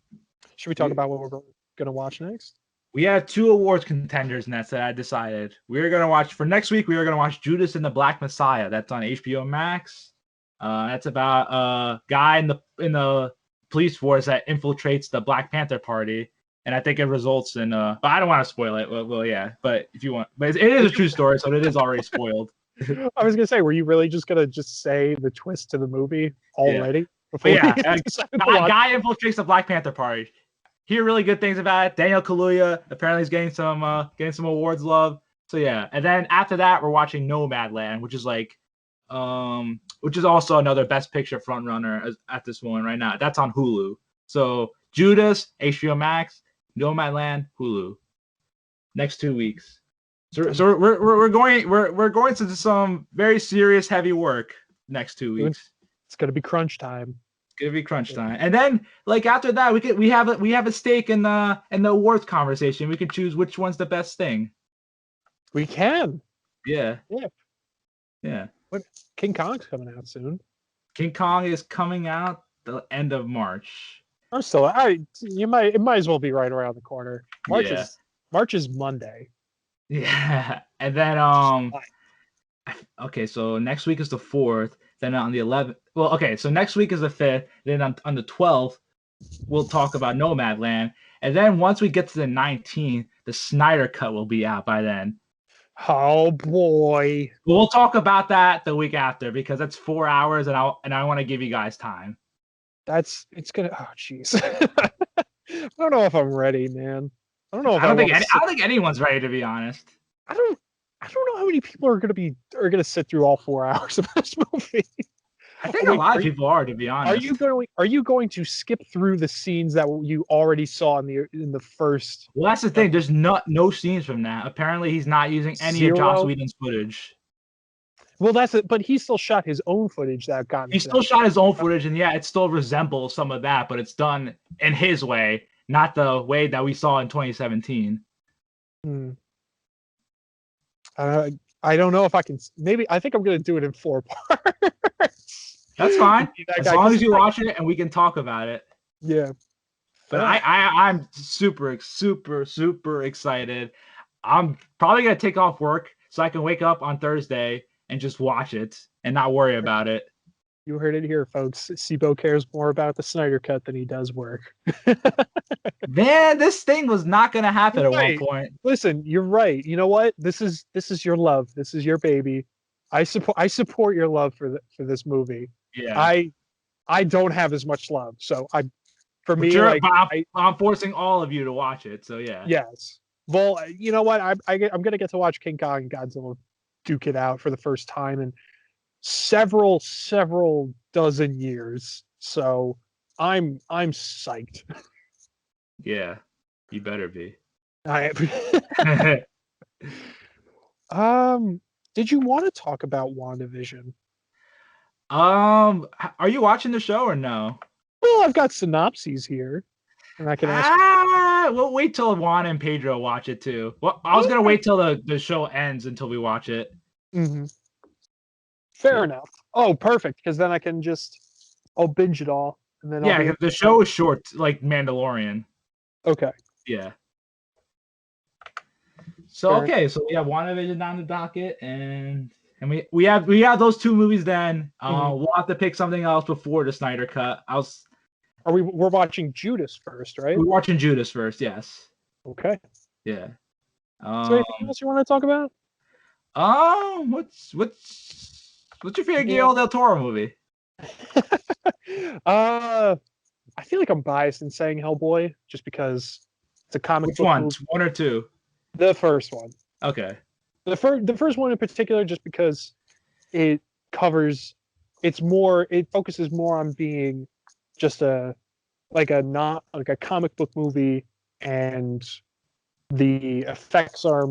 [SPEAKER 2] Should we talk about what we're gonna watch next?
[SPEAKER 1] We have 2 awards contenders, and that's that I decided. We're gonna watch for next week. We are gonna watch Judas and the Black Messiah. That's on HBO Max. That's about a guy in the police force that infiltrates the Black Panther Party, and I think it results in but I don't want to spoil it. Well, yeah, but if you want, but it is a true story, so it is already spoiled.
[SPEAKER 2] I was gonna say, were you really just gonna say the twist to the movie already?
[SPEAKER 1] Yeah, guy infiltrates the Black Panther Party. Hear really good things about it. Daniel Kaluuya apparently is getting some awards love. So yeah, and then after that we're watching Nomadland, which is which is also another Best Picture frontrunner at this moment right now. That's on Hulu. So Judas, HBO Max, Nomadland, Hulu. Next 2 weeks. So we're going to some very serious heavy work next 2 weeks.
[SPEAKER 2] It's gonna be crunch time.
[SPEAKER 1] Gonna be crunch time, and then like after that, we have a stake in the awards conversation. We can choose which one's the best thing.
[SPEAKER 2] We can.
[SPEAKER 1] Yeah.
[SPEAKER 2] What King Kong's coming out soon.
[SPEAKER 1] King Kong is coming out the end of March.
[SPEAKER 2] It might as well be right around the corner. March is Monday.
[SPEAKER 1] Yeah, and then okay, so next week is the 4th. Then on the 11th, well, okay, so next week is the 5th. Then on the 12th, we'll talk about Nomadland. And then once we get to the 19th, the Snyder Cut will be out by then.
[SPEAKER 2] Oh boy.
[SPEAKER 1] We'll talk about that the week after because that's 4 hours, and I want to give you guys time.
[SPEAKER 2] It's gonna. Oh jeez. I don't know if I'm ready, man. I don't know if
[SPEAKER 1] I don't think anyone's ready, to be honest.
[SPEAKER 2] I don't know how many people are gonna sit through all 4 hours of this movie.
[SPEAKER 1] I think a lot of people are, to be honest.
[SPEAKER 2] Are you going to skip through the scenes that you already saw in the first?
[SPEAKER 1] Well, that's the thing. There's no scenes from that. Apparently, he's not using any of Joss Whedon's footage.
[SPEAKER 2] Well, that's it. But he still shot his own footage that got.
[SPEAKER 1] He still shot his own footage, and yeah, it still resembles some of that, but it's done in his way, not the way that we saw in 2017.
[SPEAKER 2] I don't know if I can. Maybe I think I'm going to do it in 4 parts.
[SPEAKER 1] That's fine. As long as you watch it and we can talk about it.
[SPEAKER 2] Yeah.
[SPEAKER 1] But I'm super excited. I'm probably going to take off work so I can wake up on Thursday and just watch it and not worry about it.
[SPEAKER 2] You heard it here, folks. c.bo cares more about the Snyder Cut than he does work.
[SPEAKER 1] Man, this thing was not going to happen at one point.
[SPEAKER 2] Listen, you're right. You know what? This is your love. This is your baby. I support your love for this movie.
[SPEAKER 1] Yeah.
[SPEAKER 2] I don't have as much love, so I'm
[SPEAKER 1] forcing all of you to watch it. So yeah.
[SPEAKER 2] Yes. Well, you know what? I'm gonna get to watch King Kong and Godzilla duke it out for the first time in several dozen years. So I'm psyched.
[SPEAKER 1] Yeah, you better be.
[SPEAKER 2] Did you want to talk about WandaVision?
[SPEAKER 1] Are you watching the show or no?
[SPEAKER 2] Well, I've got synopses here, and I can ask.
[SPEAKER 1] We'll wait till Juan and Pedro watch it too. Well, I was gonna wait till the show ends until we watch it.
[SPEAKER 2] Mm-hmm. Fair enough. Oh, perfect. Because then I'll binge it all, and then
[SPEAKER 1] the show is short, like Mandalorian.
[SPEAKER 2] Okay.
[SPEAKER 1] Yeah. So okay, so we have WandaVision on the docket, and we have those 2 movies. Then we'll have to pick something else before the Snyder Cut.
[SPEAKER 2] we're watching Judas first, right?
[SPEAKER 1] We're watching Judas first. Yes.
[SPEAKER 2] Okay.
[SPEAKER 1] Yeah.
[SPEAKER 2] So anything else you want to talk about?
[SPEAKER 1] What's your favorite
[SPEAKER 2] Yeah.
[SPEAKER 1] Guillermo Del Toro movie?
[SPEAKER 2] I feel like I'm biased in saying Hellboy just because it's a comic
[SPEAKER 1] Which
[SPEAKER 2] book
[SPEAKER 1] one?
[SPEAKER 2] movie.
[SPEAKER 1] One or two?
[SPEAKER 2] The first one.
[SPEAKER 1] Okay.
[SPEAKER 2] The first one in particular, just because it covers, it focuses more on being just not like a comic book movie, and the effects are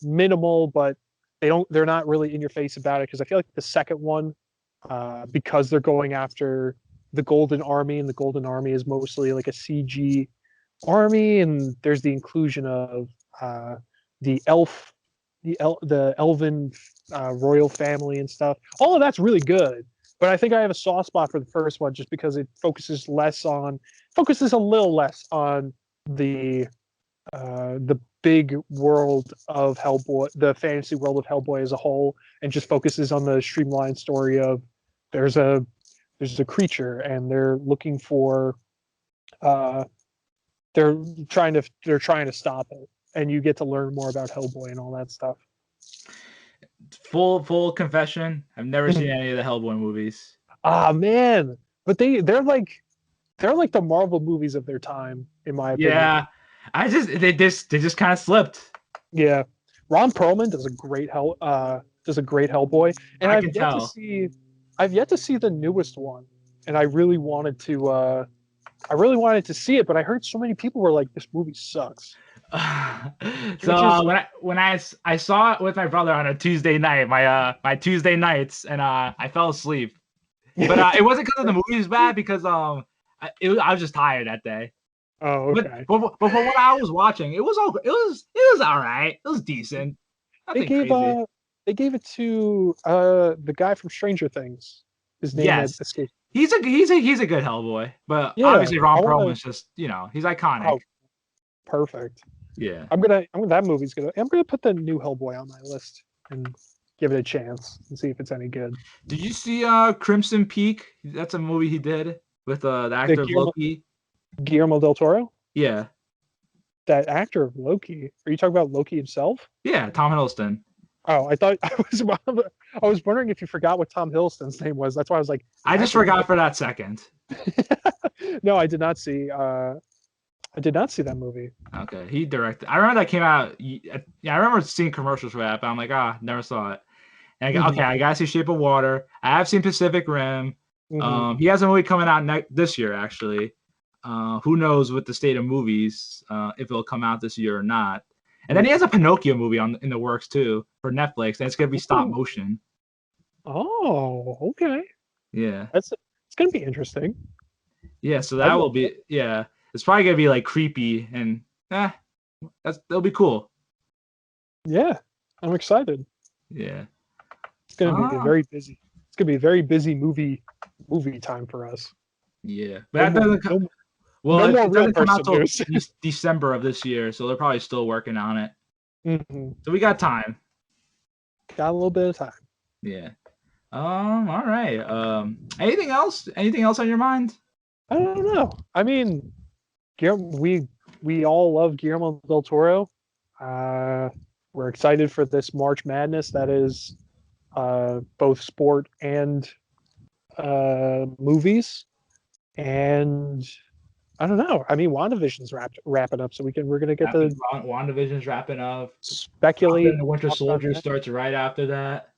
[SPEAKER 2] minimal, but they're not really in your face about it, because I feel like the second one, because they're going after the Golden Army, and the Golden Army is mostly like a CG army, and there's the inclusion of the elven royal family and stuff. All of that's really good, but I think I have a soft spot for the first one just because it focuses a little less on the big world of Hellboy, the fantasy world of Hellboy as a whole, and just focuses on the streamlined story of there's a creature, and they're looking for they're trying to stop it, and you get to learn more about Hellboy and all that stuff.
[SPEAKER 1] Full confession, I've never seen any of the Hellboy movies.
[SPEAKER 2] Ah man, but they're like the Marvel movies of their time, in my opinion.
[SPEAKER 1] Yeah, they just kind of slipped.
[SPEAKER 2] Yeah, Ron Perlman does a great Hellboy, and
[SPEAKER 1] I
[SPEAKER 2] I've
[SPEAKER 1] can
[SPEAKER 2] yet
[SPEAKER 1] tell.
[SPEAKER 2] to see the newest one, and I really wanted to see it, but I heard so many people were like, "This movie sucks."
[SPEAKER 1] So when I saw it with my brother on a Tuesday night, my Tuesday nights, and I fell asleep. But it wasn't because of the movie was bad, because I was just tired that day.
[SPEAKER 2] Oh, okay.
[SPEAKER 1] But from what I was watching, it was all right. It was decent. Nothing crazy.
[SPEAKER 2] They gave it to the guy from Stranger Things. His name escaped.
[SPEAKER 1] He's a good Hellboy, but
[SPEAKER 2] Yeah,
[SPEAKER 1] obviously Ron Perlman's just he's iconic.
[SPEAKER 2] Oh, perfect.
[SPEAKER 1] Yeah.
[SPEAKER 2] I'm gonna put the new Hellboy on my list and give it a chance and see if it's any good.
[SPEAKER 1] Did you see Crimson Peak? That's a movie he did with the actor of Loki.
[SPEAKER 2] Guillermo Del Toro?
[SPEAKER 1] Yeah.
[SPEAKER 2] That actor of Loki. Are you talking about Loki himself?
[SPEAKER 1] Yeah, Tom Hiddleston.
[SPEAKER 2] Oh, I thought I was wondering if you forgot what Tom Hiddleston's name was. That's why I was like,
[SPEAKER 1] I just forgot for that second.
[SPEAKER 2] No, I did not see that movie.
[SPEAKER 1] Okay, he directed. I remember that came out. Yeah, I remember seeing commercials for that, but I'm like, never saw it. And I gotta see Shape of Water. I have seen Pacific Rim.
[SPEAKER 2] Mm-hmm.
[SPEAKER 1] He has a movie coming out this year, actually. Who knows with the state of movies, if it'll come out this year or not. And then he has a Pinocchio movie in the works too for Netflix, and it's gonna be stop motion.
[SPEAKER 2] Oh, okay.
[SPEAKER 1] Yeah.
[SPEAKER 2] It's gonna be interesting.
[SPEAKER 1] Yeah, so that will be it's probably gonna be like creepy, and that'll be cool.
[SPEAKER 2] Yeah, I'm excited.
[SPEAKER 1] Yeah.
[SPEAKER 2] It's gonna be very busy. It's gonna be a very busy movie time for us.
[SPEAKER 1] Yeah, but that doesn't. It doesn't come out till December of this year, so they're probably still working on it.
[SPEAKER 2] Mm-hmm.
[SPEAKER 1] So we got time.
[SPEAKER 2] Got a little bit of time.
[SPEAKER 1] Yeah. All right. Anything else? Anything else on your mind?
[SPEAKER 2] I don't know. I mean, we all love Guillermo del Toro. We're excited for this March Madness that is both sport and movies. And I don't know. I mean, WandaVision's wrapping up, so we're gonna get the
[SPEAKER 1] WandaVision's wrapping up.
[SPEAKER 2] Speculate.
[SPEAKER 1] The Winter Soldier starts right after that.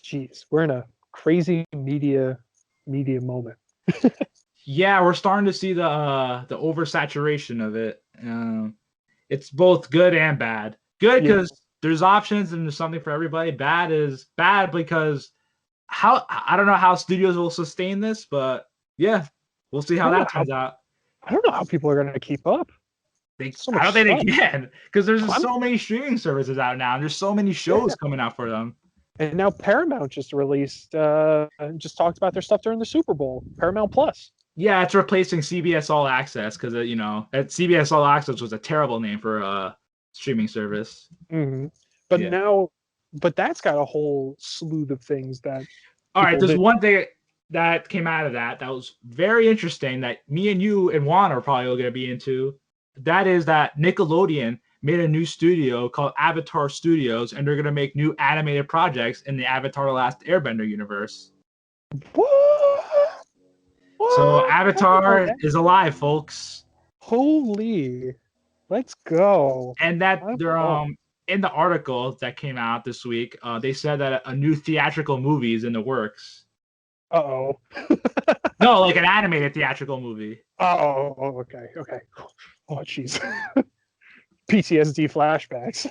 [SPEAKER 2] Jeez, we're in a crazy media moment.
[SPEAKER 1] Yeah, we're starting to see the oversaturation of it. It's both good and bad. Good because there's options and there's something for everybody. Bad is bad because I don't know how studios will sustain this, but yeah, we'll see how that turns out.
[SPEAKER 2] I don't know how people are going to keep up.
[SPEAKER 1] I don't think they can, because there's so many streaming services out now, and there's so many shows coming out for them.
[SPEAKER 2] And now Paramount just released, just talked about their stuff during the Super Bowl. Paramount Plus.
[SPEAKER 1] Yeah, it's replacing CBS All Access because that CBS All Access was a terrible name for a streaming service.
[SPEAKER 2] Mm-hmm. But but that's got a whole slew of things that.
[SPEAKER 1] All right, there's one thing. that came out of that was very interesting that me and you and Juan are probably going to be into. That is that Nickelodeon made a new studio called Avatar Studios, and they're going to make new animated projects in the Avatar: The Last Airbender universe.
[SPEAKER 2] What?
[SPEAKER 1] So
[SPEAKER 2] What?
[SPEAKER 1] Avatar is alive, folks.
[SPEAKER 2] Holy. Let's go.
[SPEAKER 1] And that
[SPEAKER 2] I'm
[SPEAKER 1] they're
[SPEAKER 2] pumped.
[SPEAKER 1] in the article that came out this week, they said that a new theatrical movie is in the works.
[SPEAKER 2] Uh-oh.
[SPEAKER 1] No, like an animated theatrical movie.
[SPEAKER 2] Oh, okay. Oh, jeez. PTSD flashbacks.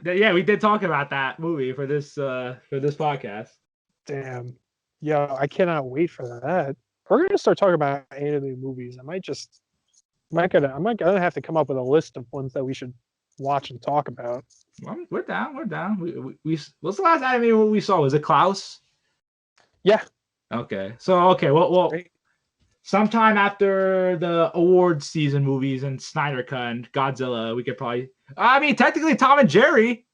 [SPEAKER 1] Yeah, we did talk about that movie for this podcast.
[SPEAKER 2] Damn. Yeah, I cannot wait for that. We're gonna start talking about anime movies. I might gonna have to come up with a list of ones that we should watch and talk about.
[SPEAKER 1] Well, we're down. We're down. We what's the last anime movie we saw? Was it Klaus?
[SPEAKER 2] Yeah.
[SPEAKER 1] Okay. So well,
[SPEAKER 2] Great.
[SPEAKER 1] sometime after the awards season movies and Snyder Cut and Godzilla, we could probably. I mean, technically, Tom and Jerry.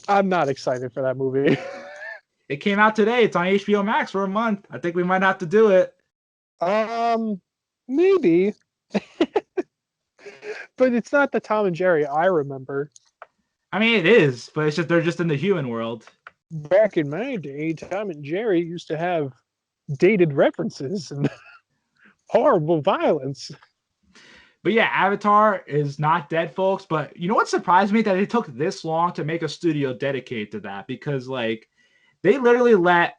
[SPEAKER 2] I'm not excited for that movie.
[SPEAKER 1] It came out today. It's on HBO Max for a month. I think we might have to do it.
[SPEAKER 2] Maybe. But it's not the Tom and Jerry I remember.
[SPEAKER 1] I mean, it is, but it's just they're just in the human world.
[SPEAKER 2] Back in my day, Tom and Jerry used to have dated references and horrible violence.
[SPEAKER 1] But yeah, Avatar is not dead, folks. But you know what surprised me? That it took this long to make a studio dedicated to that, because like they literally let,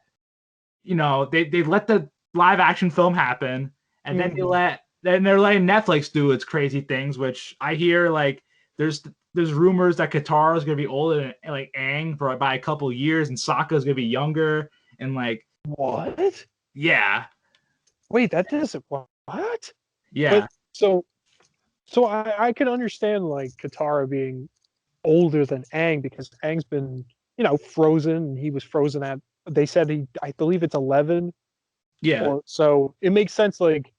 [SPEAKER 1] they let the live action film happen, and then they're letting Netflix do its crazy things, which I hear like there's rumors that Katara is gonna be older than like Aang by a couple of years, and Sokka is gonna be younger, and like
[SPEAKER 2] What?
[SPEAKER 1] yeah,
[SPEAKER 2] Wait, that doesn't what?
[SPEAKER 1] yeah.
[SPEAKER 2] But, so I can understand like Katara being older than Aang because Aang's been, frozen, and he was frozen at, they said I believe it's 11.
[SPEAKER 1] Yeah.
[SPEAKER 2] So it makes sense. Like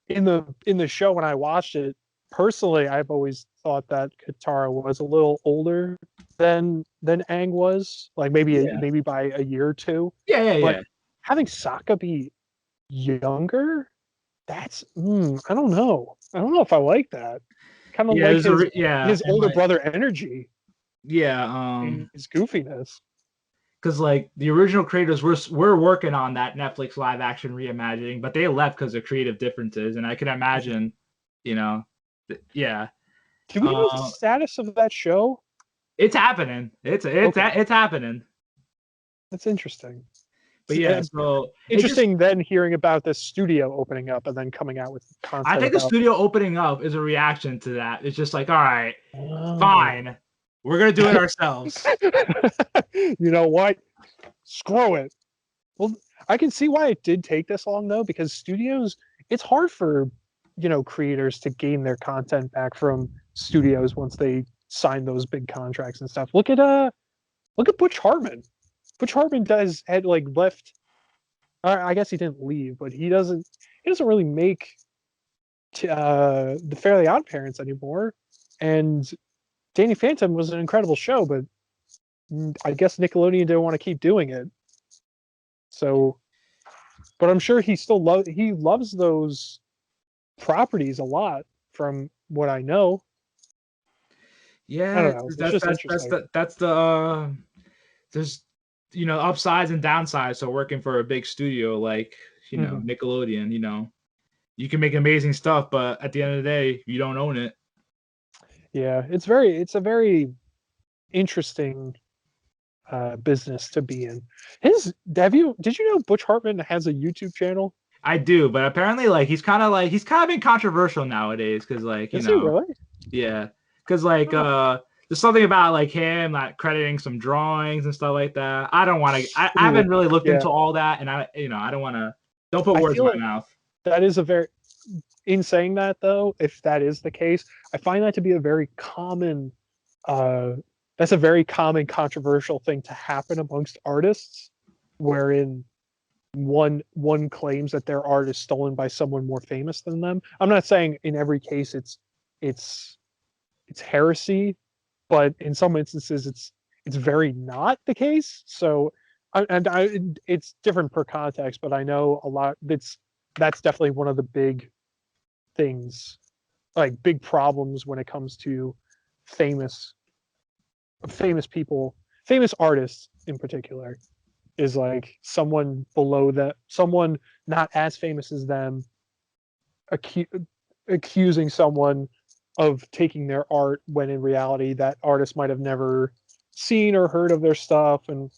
[SPEAKER 2] in the show when I watched it, personally, I've always thought that Katara was a little older than Aang was, like maybe by a year or two.
[SPEAKER 1] Yeah.
[SPEAKER 2] Having Sokka be younger, that's I don't know. I don't know if I like that. Kind of like his older brother energy.
[SPEAKER 1] Yeah.
[SPEAKER 2] And his goofiness.
[SPEAKER 1] Because like the original creators were working on that Netflix live action reimagining, but they left because of creative differences, and I can imagine, yeah.
[SPEAKER 2] Do we know the status of that show?
[SPEAKER 1] It's happening. It's happening.
[SPEAKER 2] That's interesting.
[SPEAKER 1] But yeah, so
[SPEAKER 2] interesting. Then hearing about this studio opening up and then coming out with content.
[SPEAKER 1] I think the studio opening up is a reaction to that. It's just like, all right, fine, we're gonna do it ourselves.
[SPEAKER 2] You know what? Screw it. Well, I can see why it did take this long though, because studios, it's hard for creators to gain their content back from studios once they sign those big contracts and stuff. Look at Butch Hartman. Butch Hartman had left. I guess he didn't leave, but he doesn't really make the Fairly Odd Parents anymore. And Danny Phantom was an incredible show, but I guess Nickelodeon didn't want to keep doing it. So, but I'm sure he still loves those properties a lot, from what I know.
[SPEAKER 1] Yeah,
[SPEAKER 2] I don't know.
[SPEAKER 1] That's the there's upsides and downsides. So working for a big studio like Nickelodeon, you can make amazing stuff, but at the end of the day, you don't own it.
[SPEAKER 2] Yeah, it's a very interesting business to be in. Did you know Butch Hartman has a YouTube channel?
[SPEAKER 1] I do, but apparently he's kind of been controversial nowadays because
[SPEAKER 2] Is he really?
[SPEAKER 1] Yeah, because there's something about him crediting some drawings and stuff like that. I don't want to. I haven't really looked into all that, and I don't want to. Don't put words in my mouth.
[SPEAKER 2] That is in saying that though, if that is the case, I find that to be a very common. That's a very common controversial thing to happen amongst artists, wherein one claims that their art is stolen by someone more famous than them. I'm not saying in every case it's heresy, but in some instances it's very not the case. So it's different per context, but I know a lot. That's definitely one of the big things, like big problems when it comes to famous people, famous artists in particular, is like someone below that, someone not as famous as them, accusing someone of taking their art when in reality that artist might have never seen or heard of their stuff, and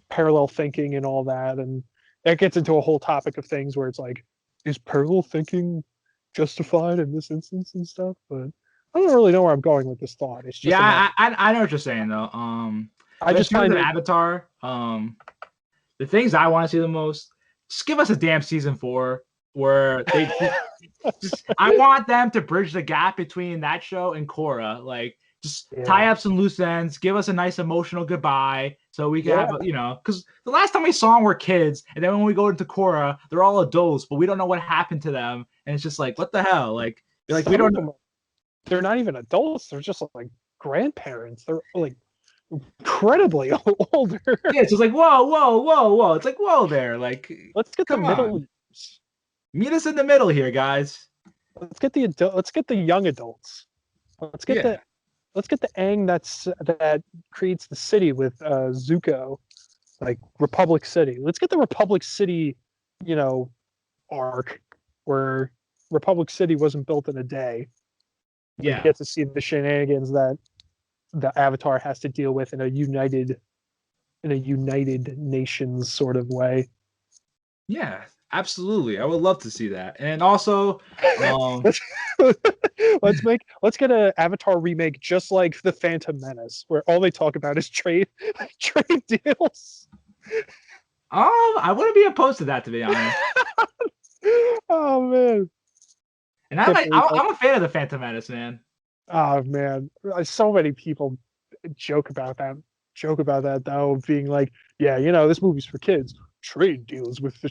[SPEAKER 2] parallel thinking and all that. And that gets into a whole topic of things where it's like, is parallel thinking justified in this instance and stuff? But I don't really know where I'm going with this thought. It's just
[SPEAKER 1] I know what you're saying though.
[SPEAKER 2] I just find
[SPEAKER 1] an Avatar. The things I want to see the most, just give us a damn season 4 where they I want them to bridge the gap between that show and Korra. Like, just tie up some loose ends, give us a nice emotional goodbye, so we can have, because the last time we saw them were kids, and then when we go into Korra, they're all adults, but we don't know what happened to them, and it's just like, what the hell? Like we don't know.
[SPEAKER 2] They're not even adults. They're just like grandparents. They're like incredibly older.
[SPEAKER 1] Yeah, it's just like, whoa. It's like, whoa there. Like,
[SPEAKER 2] let's get the middle.
[SPEAKER 1] Meet us in the middle here, guys.
[SPEAKER 2] Let's get the young adults. Let's get the Aang that creates the city with Zuko, like Republic City. Let's get the Republic City, arc where Republic City wasn't built in a day.
[SPEAKER 1] Yeah.
[SPEAKER 2] We get to see the shenanigans that the Avatar has to deal with in a united nations sort of way.
[SPEAKER 1] Yeah, absolutely. I would love to see that. And also,
[SPEAKER 2] let's get an Avatar remake just like the Phantom Menace, where all they talk about is trade deals.
[SPEAKER 1] I wouldn't be opposed to that, to be honest.
[SPEAKER 2] Oh man.
[SPEAKER 1] And I'm a fan of the Phantom Menace, man.
[SPEAKER 2] Oh man, so many people joke about that though, being like, yeah, this movie's for kids. Trade deals with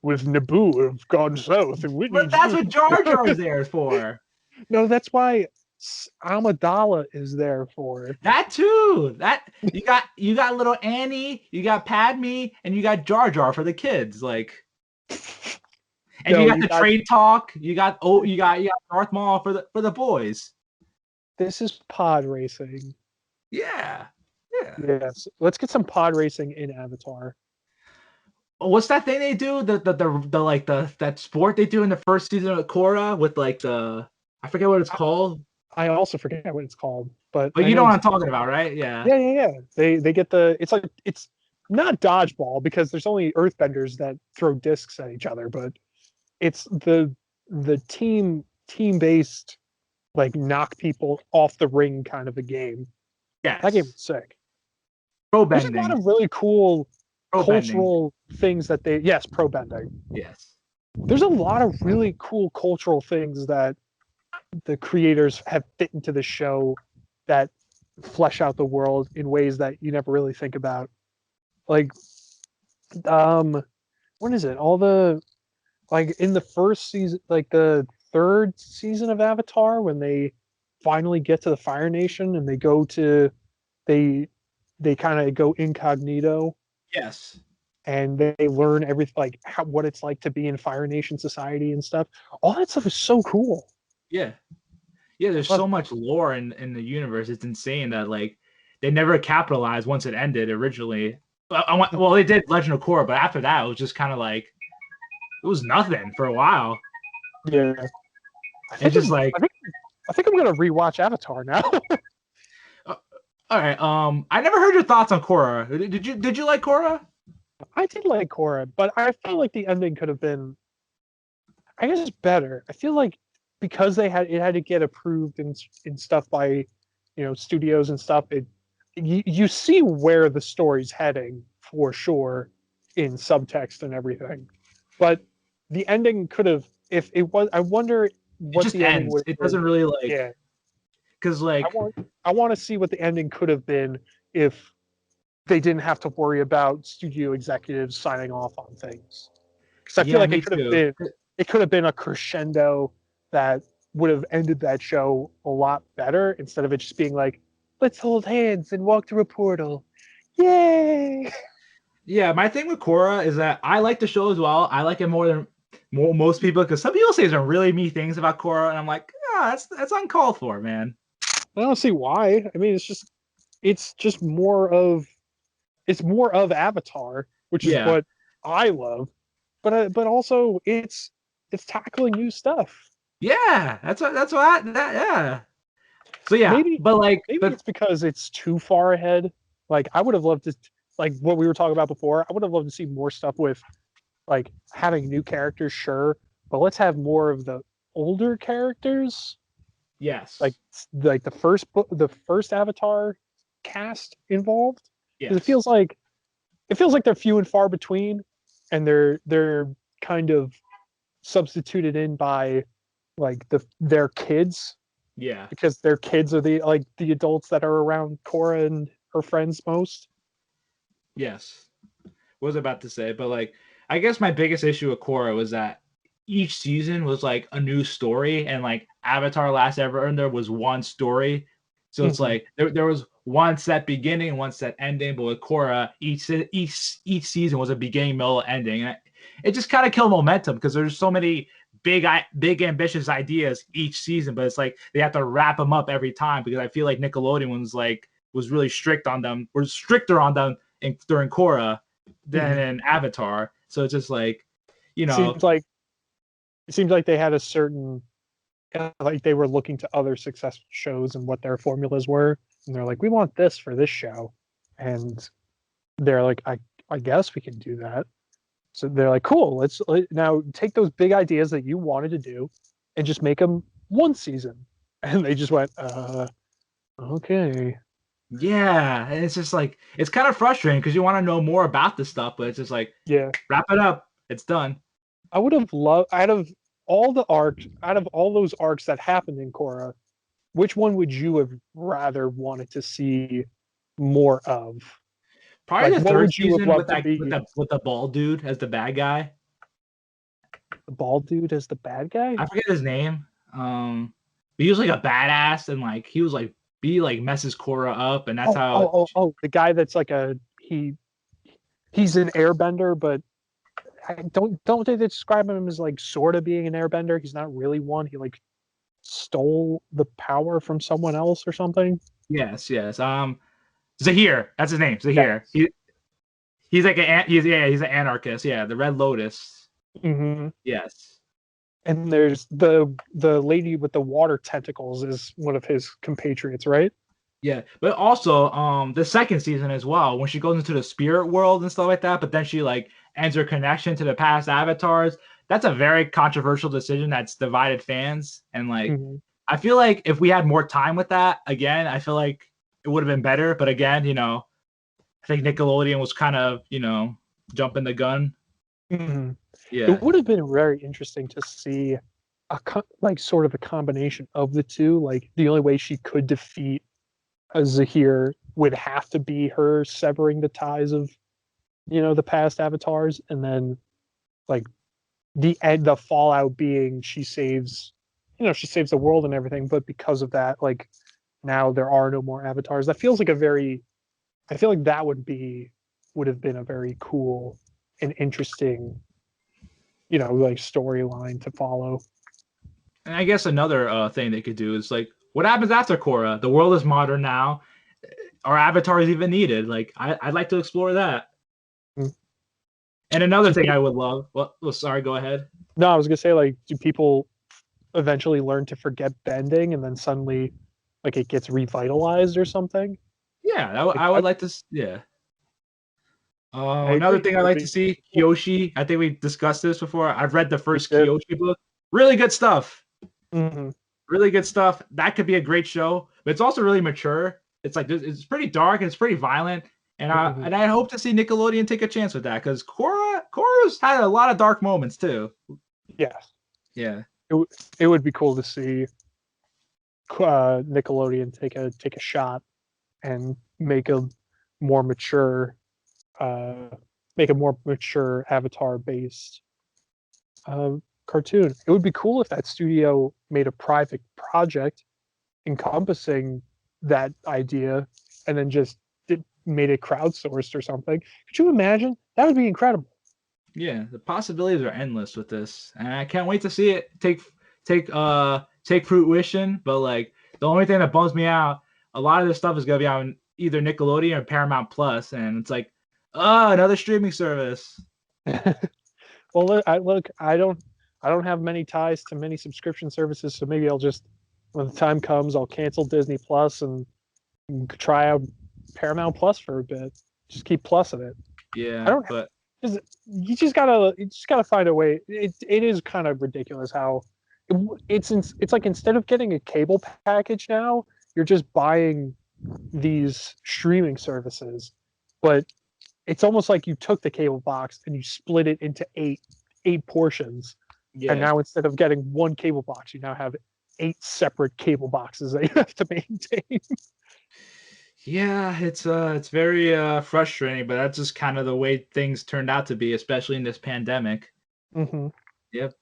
[SPEAKER 2] with Naboo have gone south, and Whitney.
[SPEAKER 1] But that's what Jar Jar is there for.
[SPEAKER 2] No, that's why Amidala is there for.
[SPEAKER 1] That too. That you got little Annie, you got Padme, and you got Jar Jar for the kids, like. And you got the trade talk. You got Darth Maul for the boys.
[SPEAKER 2] This is pod racing.
[SPEAKER 1] Yeah.
[SPEAKER 2] Yes. Let's get some pod racing in Avatar.
[SPEAKER 1] What's that thing they do? That sport they do in the first season of Korra with like I forget what it's called.
[SPEAKER 2] I also forget what it's called, but
[SPEAKER 1] you know what I'm talking about, right? Yeah.
[SPEAKER 2] Yeah. They get it's not dodgeball because there's only earthbenders that throw discs at each other, but it's the team based, like, knock people off the ring kind of a game.
[SPEAKER 1] Yeah,
[SPEAKER 2] that game was sick.
[SPEAKER 1] Pro bending.
[SPEAKER 2] There's a lot of really cool cultural things that pro bending.
[SPEAKER 1] Yes.
[SPEAKER 2] There's a lot of really cool cultural things that the creators have fit into the show that flesh out the world in ways that you never really think about. Like, what is it? All the, like, in the first season, like the third season of Avatar, when they finally get to the Fire Nation and they kind of go incognito.
[SPEAKER 1] Yes.
[SPEAKER 2] And they learn everything, like what it's like to be in Fire Nation society and stuff. All that stuff is so cool.
[SPEAKER 1] Yeah. There's so much lore in the universe. It's insane that, like, they never capitalized once it ended originally. Well, they did Legend of Korra, but after that, it was just kind of like, it was nothing for a while.
[SPEAKER 2] Yeah.
[SPEAKER 1] I think
[SPEAKER 2] I'm gonna rewatch Avatar now.
[SPEAKER 1] All right. I never heard your thoughts on Korra. Did you like Korra?
[SPEAKER 2] I did like Korra, but I feel like the ending could have been, I guess, better. I feel like because it had to get approved and stuff by, studios and stuff. You see where the story's heading for sure in subtext and everything, but the ending could have, if it was, I wonder what the ending would.
[SPEAKER 1] It doesn't really, like,
[SPEAKER 2] yeah,
[SPEAKER 1] because, like,
[SPEAKER 2] I want to see what the ending could have been if they didn't have to worry about studio executives signing off on things. Because I feel like it could have been a crescendo that would have ended that show a lot better, instead of it just being like, let's hold hands and walk through a portal. Yay!
[SPEAKER 1] Yeah, my thing with Korra is that I like the show as well. I like it more than most people because some people say some really mean things about Korra, and I'm like, that's uncalled for, man.
[SPEAKER 2] I don't see why. I mean, it's just more of Avatar, which is
[SPEAKER 1] Yeah,
[SPEAKER 2] what I love. But also it's tackling new stuff.
[SPEAKER 1] yeah, yeah. So yeah,
[SPEAKER 2] Maybe
[SPEAKER 1] but like,
[SPEAKER 2] maybe
[SPEAKER 1] but
[SPEAKER 2] it's because it's too far ahead. Like I would have loved to, like what we were talking about before. I would have loved to see more stuff with like having new characters, sure, but let's have more of the older characters, like
[SPEAKER 1] yes,
[SPEAKER 2] the first Avatar cast involved, because
[SPEAKER 1] yes,
[SPEAKER 2] it feels like they're few and far between, and they're kind of substituted in by like their kids,
[SPEAKER 1] yeah,
[SPEAKER 2] because their kids are the adults that are around Korra and her friends most.
[SPEAKER 1] yes. What was I about to say? But like, I guess my biggest issue with Korra was that each season was like a new story, and like Avatar: Last Airbender was one story. So it's
[SPEAKER 2] Mhm.
[SPEAKER 1] like there was one set beginning and one set ending, but with Korra, each season was a beginning, middle, ending. And it just kind of killed momentum because there's so many big ambitious ideas each season, but it's like they have to wrap them up every time because I feel like Nickelodeon was really strict on them, was stricter on them during Korra than
[SPEAKER 2] Mhm.
[SPEAKER 1] in Avatar. So it's just like, you
[SPEAKER 2] It
[SPEAKER 1] know,
[SPEAKER 2] seems like it seems like they had a certain like they were looking to other successful shows and what their formulas were, and they're like, we want this for this show, and they're like, I guess we can do that. So they're like, cool, now take those big ideas that you wanted to do and just make them one season. And they just went, okay.
[SPEAKER 1] yeah, and it's just like it's kind of frustrating because you want to know more about this stuff, but it's just like
[SPEAKER 2] Yeah.
[SPEAKER 1] wrap it up, it's done.
[SPEAKER 2] I would have loved out of all those arcs that happened in Korra, which one would you have rather wanted to see more of?
[SPEAKER 1] Probably
[SPEAKER 2] Like,
[SPEAKER 1] the
[SPEAKER 2] what
[SPEAKER 1] third
[SPEAKER 2] would you have
[SPEAKER 1] season
[SPEAKER 2] loved to be?
[SPEAKER 1] with the bald dude as the bad guy.
[SPEAKER 2] The bald dude as the bad guy?
[SPEAKER 1] I forget his name. But he was like a badass and like he was like like messes Korra up, and that's how.
[SPEAKER 2] Oh, the guy that's like he's an airbender, but I don't they describe him as like sort of being an airbender? He's not really one. He like stole the power from someone else or something.
[SPEAKER 1] Yes, yes. Zahir, that's his name. Zahir.
[SPEAKER 2] Yes.
[SPEAKER 1] He's like he's an anarchist. Yeah, the Red Lotus.
[SPEAKER 2] Hmm.
[SPEAKER 1] Yes.
[SPEAKER 2] And there's the lady with the water tentacles is one of his compatriots, right?
[SPEAKER 1] Yeah, but also the second season as well, when she goes into the spirit world and stuff like that, but then she like ends her connection to the past avatars. That's a very controversial decision that's divided fans. And like
[SPEAKER 2] Hmm.
[SPEAKER 1] I feel like if we had more time with that, again, I feel like it would have been better. But again, I think Nickelodeon was kind of, jumping the gun.
[SPEAKER 2] Hmm.
[SPEAKER 1] Yeah.
[SPEAKER 2] It would have been very interesting to see like sort of a combination of the two. Like the only way she could defeat a Zahir would have to be her severing the ties of the past avatars, and then like the fallout being she saves the world and everything, but because of that, like now there are no more avatars. That feels like I feel like that would have been a very cool and interesting like storyline to follow.
[SPEAKER 1] And I guess another thing they could do is like, what happens after Korra? The world is modern now. Are avatars even needed? Like, I'd like to explore that.
[SPEAKER 2] Mm.
[SPEAKER 1] And another
[SPEAKER 2] Do
[SPEAKER 1] thing
[SPEAKER 2] pe-
[SPEAKER 1] I would love. Well, sorry, go ahead.
[SPEAKER 2] no, I was gonna say, like, do people eventually learn to forget bending and then suddenly like it gets revitalized or something?
[SPEAKER 1] Yeah,
[SPEAKER 2] Like,
[SPEAKER 1] I would like to. Yeah.
[SPEAKER 2] I
[SPEAKER 1] Another
[SPEAKER 2] agree.
[SPEAKER 1] thing
[SPEAKER 2] It
[SPEAKER 1] I'd
[SPEAKER 2] would
[SPEAKER 1] like to
[SPEAKER 2] be
[SPEAKER 1] see,
[SPEAKER 2] cool.
[SPEAKER 1] Kyoshi. I think we discussed this before. I've read the
[SPEAKER 2] We
[SPEAKER 1] first
[SPEAKER 2] did.
[SPEAKER 1] Kyoshi book. Really good stuff.
[SPEAKER 2] Hmm.
[SPEAKER 1] Really good stuff. That could be a great show, but it's also really mature. It's like it's pretty dark and it's pretty violent. And
[SPEAKER 2] Hmm.
[SPEAKER 1] I hope to see Nickelodeon take a chance with that because Korra's had a lot of dark moments too.
[SPEAKER 2] Yes,
[SPEAKER 1] Yeah.
[SPEAKER 2] it would be cool to see Nickelodeon take a shot and more mature uh, make a more mature Avatar based uh, cartoon. It would be cool if that studio made a private project encompassing that idea, and then just made it crowdsourced or something. Could you imagine? That would be incredible.
[SPEAKER 1] Yeah, the possibilities are endless with this, and I can't wait to see it take fruition. But like the only thing that bums me out, a lot of this stuff is gonna be on either Nickelodeon or Paramount Plus, and it's like, oh, another streaming service.
[SPEAKER 2] Well, I don't have many ties to many subscription services, so maybe I'll just, when the time comes, I'll cancel Disney Plus and try out Paramount Plus for a bit. Just keep plussing it.
[SPEAKER 1] Yeah,
[SPEAKER 2] I don't.
[SPEAKER 1] but
[SPEAKER 2] You just gotta find a way. It is kind of ridiculous how it's like instead of getting a cable package now, you're just buying these streaming services, but it's almost like you took the cable box and you split it into eight portions,
[SPEAKER 1] yeah,
[SPEAKER 2] and now instead of getting one cable box, you now have 8 separate cable boxes that you have to maintain.
[SPEAKER 1] yeah, it's very frustrating, but that's just kind of the way things turned out to be, especially in this pandemic.
[SPEAKER 2] Mm-hmm.
[SPEAKER 1] Yep.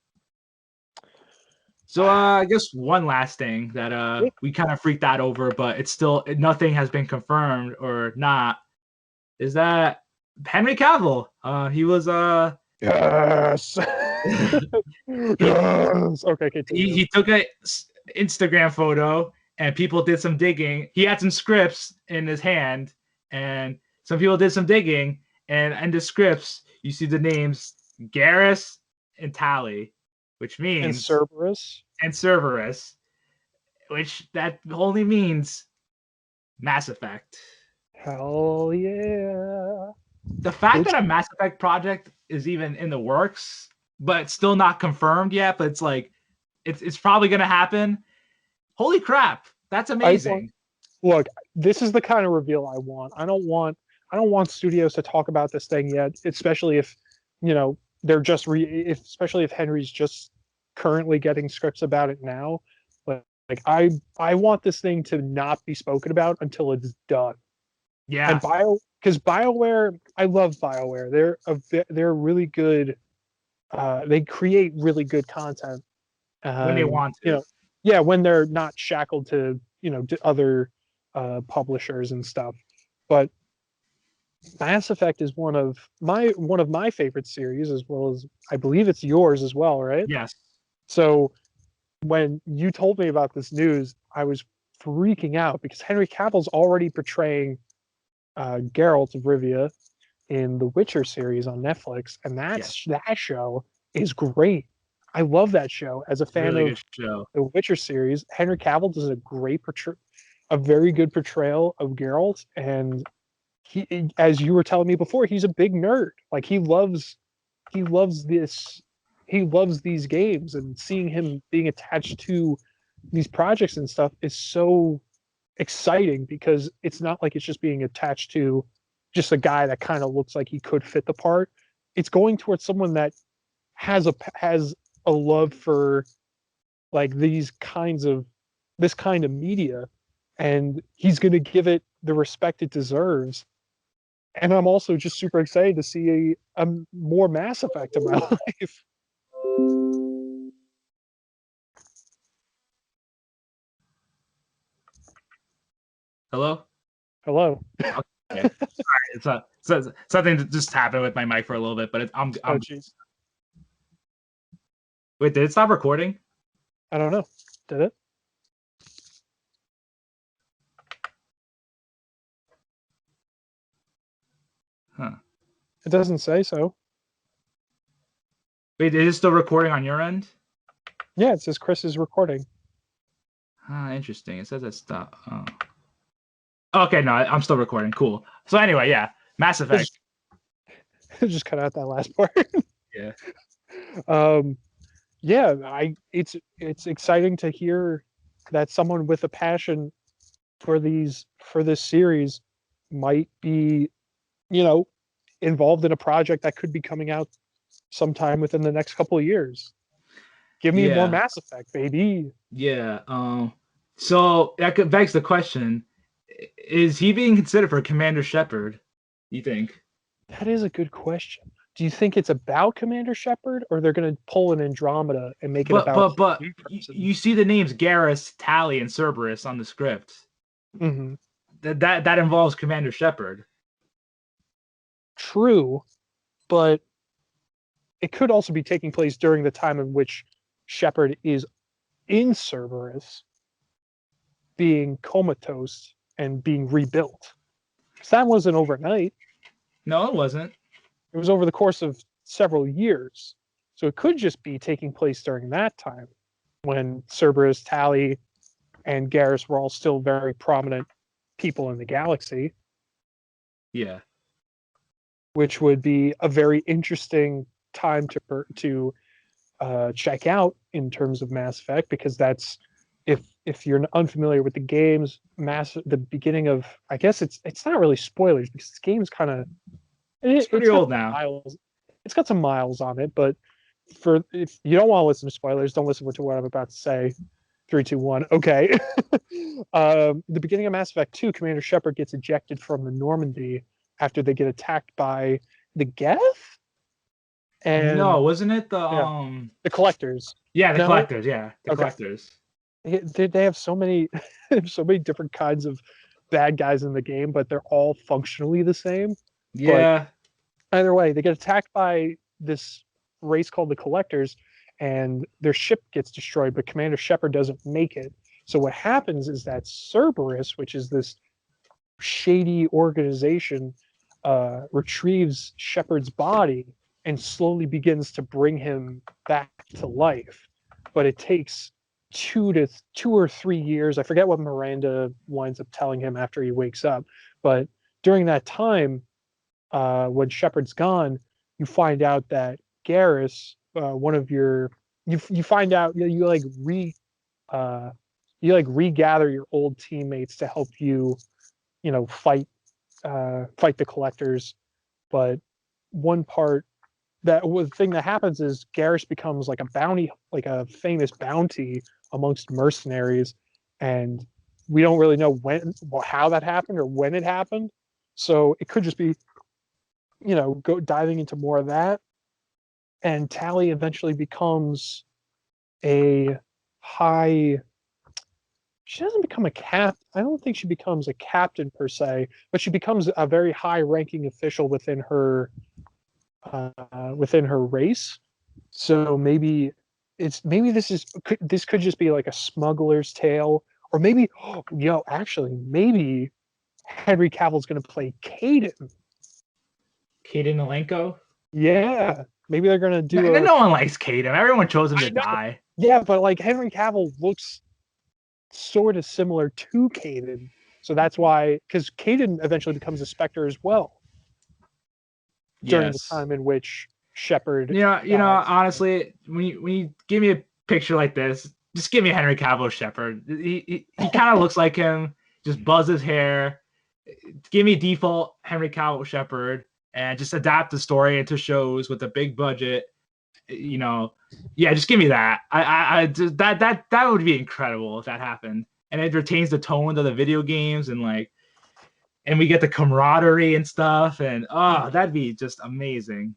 [SPEAKER 1] So I guess one last thing that we kind of freaked out over, but it's still nothing has been confirmed or not, is that Henry Cavill. He was
[SPEAKER 2] Yes. Yes. Okay. Continue.
[SPEAKER 1] he took a Instagram photo and people did some digging. He had some scripts in his hand, and some people did some digging, and in the scripts you see the names Garrus and Tally, which means
[SPEAKER 2] And Cerberus.
[SPEAKER 1] and Cerberus, which that only means Mass Effect.
[SPEAKER 2] Hell yeah.
[SPEAKER 1] The fact that a Mass Effect project is even in the works, but it's still not confirmed yet, but it's like it's probably gonna happen. Holy crap, that's amazing.
[SPEAKER 2] Look, this is the kind of reveal I want. I don't want studios to talk about this thing yet, especially if, they're just especially if Henry's just currently getting scripts about it now. But like I want this thing to not be spoken about until it's done.
[SPEAKER 1] Yeah.
[SPEAKER 2] And because BioWare, I love BioWare. They're really good. They create really good content
[SPEAKER 1] when they want to.
[SPEAKER 2] Yeah, when they're not shackled to to other publishers and stuff. But Mass Effect is one of my favorite series, as well as I believe it's yours as well, right?
[SPEAKER 1] Yes.
[SPEAKER 2] So when you told me about this news, I was freaking out because Henry Cavill's already portraying Geralt of Rivia in the Witcher series on Netflix, and that show is great. I love that show. As a fan
[SPEAKER 1] really
[SPEAKER 2] of
[SPEAKER 1] good show.
[SPEAKER 2] the Witcher series, Henry Cavill does a very good portrayal of Geralt, and he, as you were telling me before, he's a big nerd. Like he loves these games, and seeing him being attached to these projects and stuff is so exciting because it's not like it's just being attached to just a guy that kind of looks like he could fit the part. It's going towards someone that has a love for like this kind of media, and he's going to give it the respect it deserves. And I'm also just super excited to see a more Mass Effect in my life.
[SPEAKER 1] Hello?
[SPEAKER 2] Hello.
[SPEAKER 1] Okay. Sorry, it's something that just happened with my mic for a little bit, but I'm
[SPEAKER 2] Oh jeez.
[SPEAKER 1] Wait, did it stop recording?
[SPEAKER 2] I don't know. Did it?
[SPEAKER 1] Huh.
[SPEAKER 2] It doesn't say so.
[SPEAKER 1] Wait, is it still recording on your end?
[SPEAKER 2] Yeah, it says Chris is recording.
[SPEAKER 1] Interesting. It says it stopped. Oh. Okay, no, I'm still recording. Cool. So anyway, yeah, Mass Effect.
[SPEAKER 2] Just cut out that last part.
[SPEAKER 1] Yeah.
[SPEAKER 2] Yeah, it's exciting to hear that someone with a passion for this series might be, involved in a project that could be coming out sometime within the next couple of years. Give me more Mass Effect, baby.
[SPEAKER 1] Yeah. So that begs the question: is he being considered for Commander Shepard? You think?
[SPEAKER 2] That is a good question. Do you think it's about Commander Shepard, or they're going to pull an Andromeda and make it about?
[SPEAKER 1] But you see the names Garrus, Tally, and Cerberus on the script.
[SPEAKER 2] Mm-hmm.
[SPEAKER 1] That involves Commander Shepard.
[SPEAKER 2] true, but it could also be taking place during the time in which Shepard is in Cerberus, being comatose and being rebuilt. Because that wasn't overnight.
[SPEAKER 1] No, it wasn't.
[SPEAKER 2] It was over the course of several years. So it could just be taking place during that time when Cerberus, Tali, and Garrus were all still very prominent people in the galaxy,
[SPEAKER 1] Yeah.
[SPEAKER 2] which would be a very interesting time to check out in terms of Mass Effect, because that's if you're unfamiliar with the games, the beginning of, I guess it's not really spoilers because this game's kind of
[SPEAKER 1] It's pretty old now.
[SPEAKER 2] It's got some miles on it, but if you don't want to listen to spoilers, don't listen to what I'm about to say. 3, 2, 1. Okay. The beginning of Mass Effect 2, Commander Shepard gets ejected from the Normandy after they get attacked by the Geth? And
[SPEAKER 1] no, wasn't it the
[SPEAKER 2] the Collectors.
[SPEAKER 1] Yeah, the
[SPEAKER 2] No?
[SPEAKER 1] Collectors. Yeah, the
[SPEAKER 2] Okay.
[SPEAKER 1] Collectors.
[SPEAKER 2] They have so many so many different kinds of bad guys in the game, but they're all functionally the same.
[SPEAKER 1] Yeah.
[SPEAKER 2] But either way, they get attacked by this race called the Collectors, and their ship gets destroyed, but Commander Shepard doesn't make it. So what happens is that Cerberus, which is this shady organization, retrieves Shepard's body and slowly begins to bring him back to life. But it takes 2 or 3 years. I forget what Miranda winds up telling him after he wakes up. But during that time, when Shepard's gone, you find out that Garrus, one of your, you find out you regather your old teammates to help you, fight the Collectors. But one part the thing that happens is Garrus becomes like a famous bounty amongst mercenaries, and we don't really know how that happened or when it happened. So it could just be, go diving into more of that. And Tali eventually becomes a high. She doesn't become a I don't think she becomes a captain per se, but she becomes a very high-ranking official within her race. So maybe this could just be like a smuggler's tale, or maybe actually maybe Henry Cavill's going to play Caden.
[SPEAKER 1] Caden Alenko?
[SPEAKER 2] Yeah, maybe they're going to do.
[SPEAKER 1] No one likes Caden. Everyone chose him to die.
[SPEAKER 2] Yeah, but like Henry Cavill looks sort of similar to Caden, so that's why, because Caden eventually becomes a Spectre as well. During the time in which Shepard,
[SPEAKER 1] honestly, when you give me a picture like this, just give me Henry Cavill Shepard. He kind of looks like him, just buzzes hair. Give me default Henry Cavill Shepard, and just adapt the story into shows with a big budget. Just give me that. That would be incredible if that happened, and it retains the tone of the video games, and we get the camaraderie and stuff, and that'd be just amazing.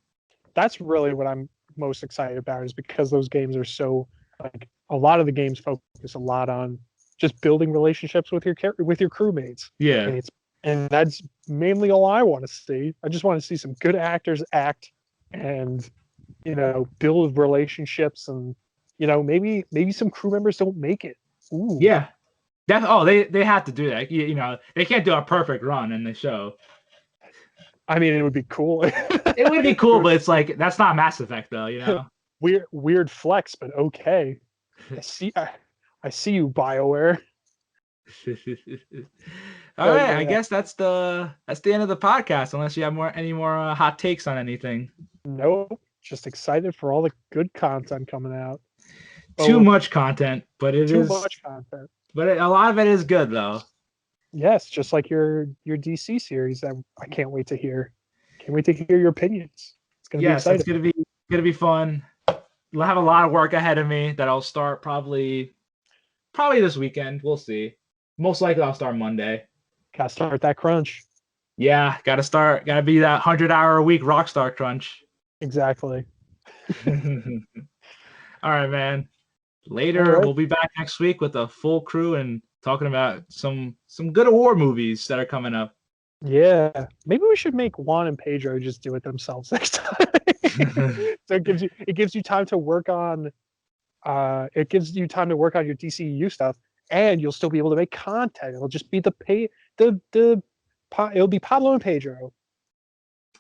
[SPEAKER 2] That's really what I'm most excited about, is because those games are so, like, a lot of the games focus a lot on just building relationships with your crewmates.
[SPEAKER 1] Yeah.
[SPEAKER 2] And that's mainly all I want to see. I just want to see some good actors act and, build relationships, and, maybe some crew members don't make it. Ooh.
[SPEAKER 1] Yeah. They have to do that. They can't do a perfect run in the show.
[SPEAKER 2] I mean, it would be cool.
[SPEAKER 1] It would be cool, but it's like, that's not Mass Effect, though.
[SPEAKER 2] Weird flex, but okay. I see you, BioWare.
[SPEAKER 1] All right, I guess that's the end of the podcast. Unless you have any more hot takes on anything.
[SPEAKER 2] Nope. Just excited for all the good content coming out.
[SPEAKER 1] Too much content, but too
[SPEAKER 2] much content.
[SPEAKER 1] But a lot of it is good, though.
[SPEAKER 2] Yes, just like your DC series that I can't wait to hear. Can't wait to hear your opinions. It's gonna be exciting.
[SPEAKER 1] It's gonna be fun. I'll have a lot of work ahead of me that I'll start probably this weekend. We'll see. Most likely I'll start Monday.
[SPEAKER 2] Gotta start that crunch.
[SPEAKER 1] Yeah, gotta be that 100-hour-a-week rockstar crunch.
[SPEAKER 2] Exactly.
[SPEAKER 1] All right, man. Later, We'll be back next week with a full crew and talking about some good award movies that are coming up.
[SPEAKER 2] Yeah, maybe we should make Juan and Pedro just do it themselves next time. So it gives you time to work on your DCU stuff, and you'll still be able to make content. It'll just be it'll be Pablo and Pedro.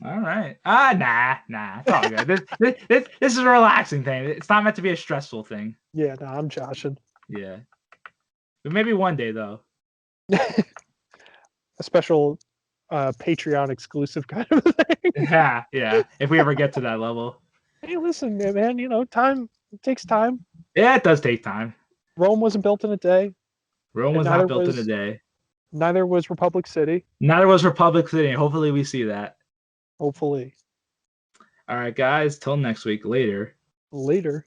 [SPEAKER 1] All right. Nah. It's all good. This is a relaxing thing. It's not meant to be a stressful thing.
[SPEAKER 2] Yeah, no, I'm joshing.
[SPEAKER 1] Yeah. But maybe one day though.
[SPEAKER 2] A special Patreon exclusive kind of thing.
[SPEAKER 1] Yeah. If we ever get to that level.
[SPEAKER 2] Hey, listen, man. Time it takes time.
[SPEAKER 1] Yeah, it does take time.
[SPEAKER 2] Rome wasn't built in a day.
[SPEAKER 1] Rome was not built in a day.
[SPEAKER 2] Neither was Republic City.
[SPEAKER 1] Neither was Republic City. Hopefully we see that.
[SPEAKER 2] Hopefully.
[SPEAKER 1] All right, guys. Till next week. Later.
[SPEAKER 2] Later.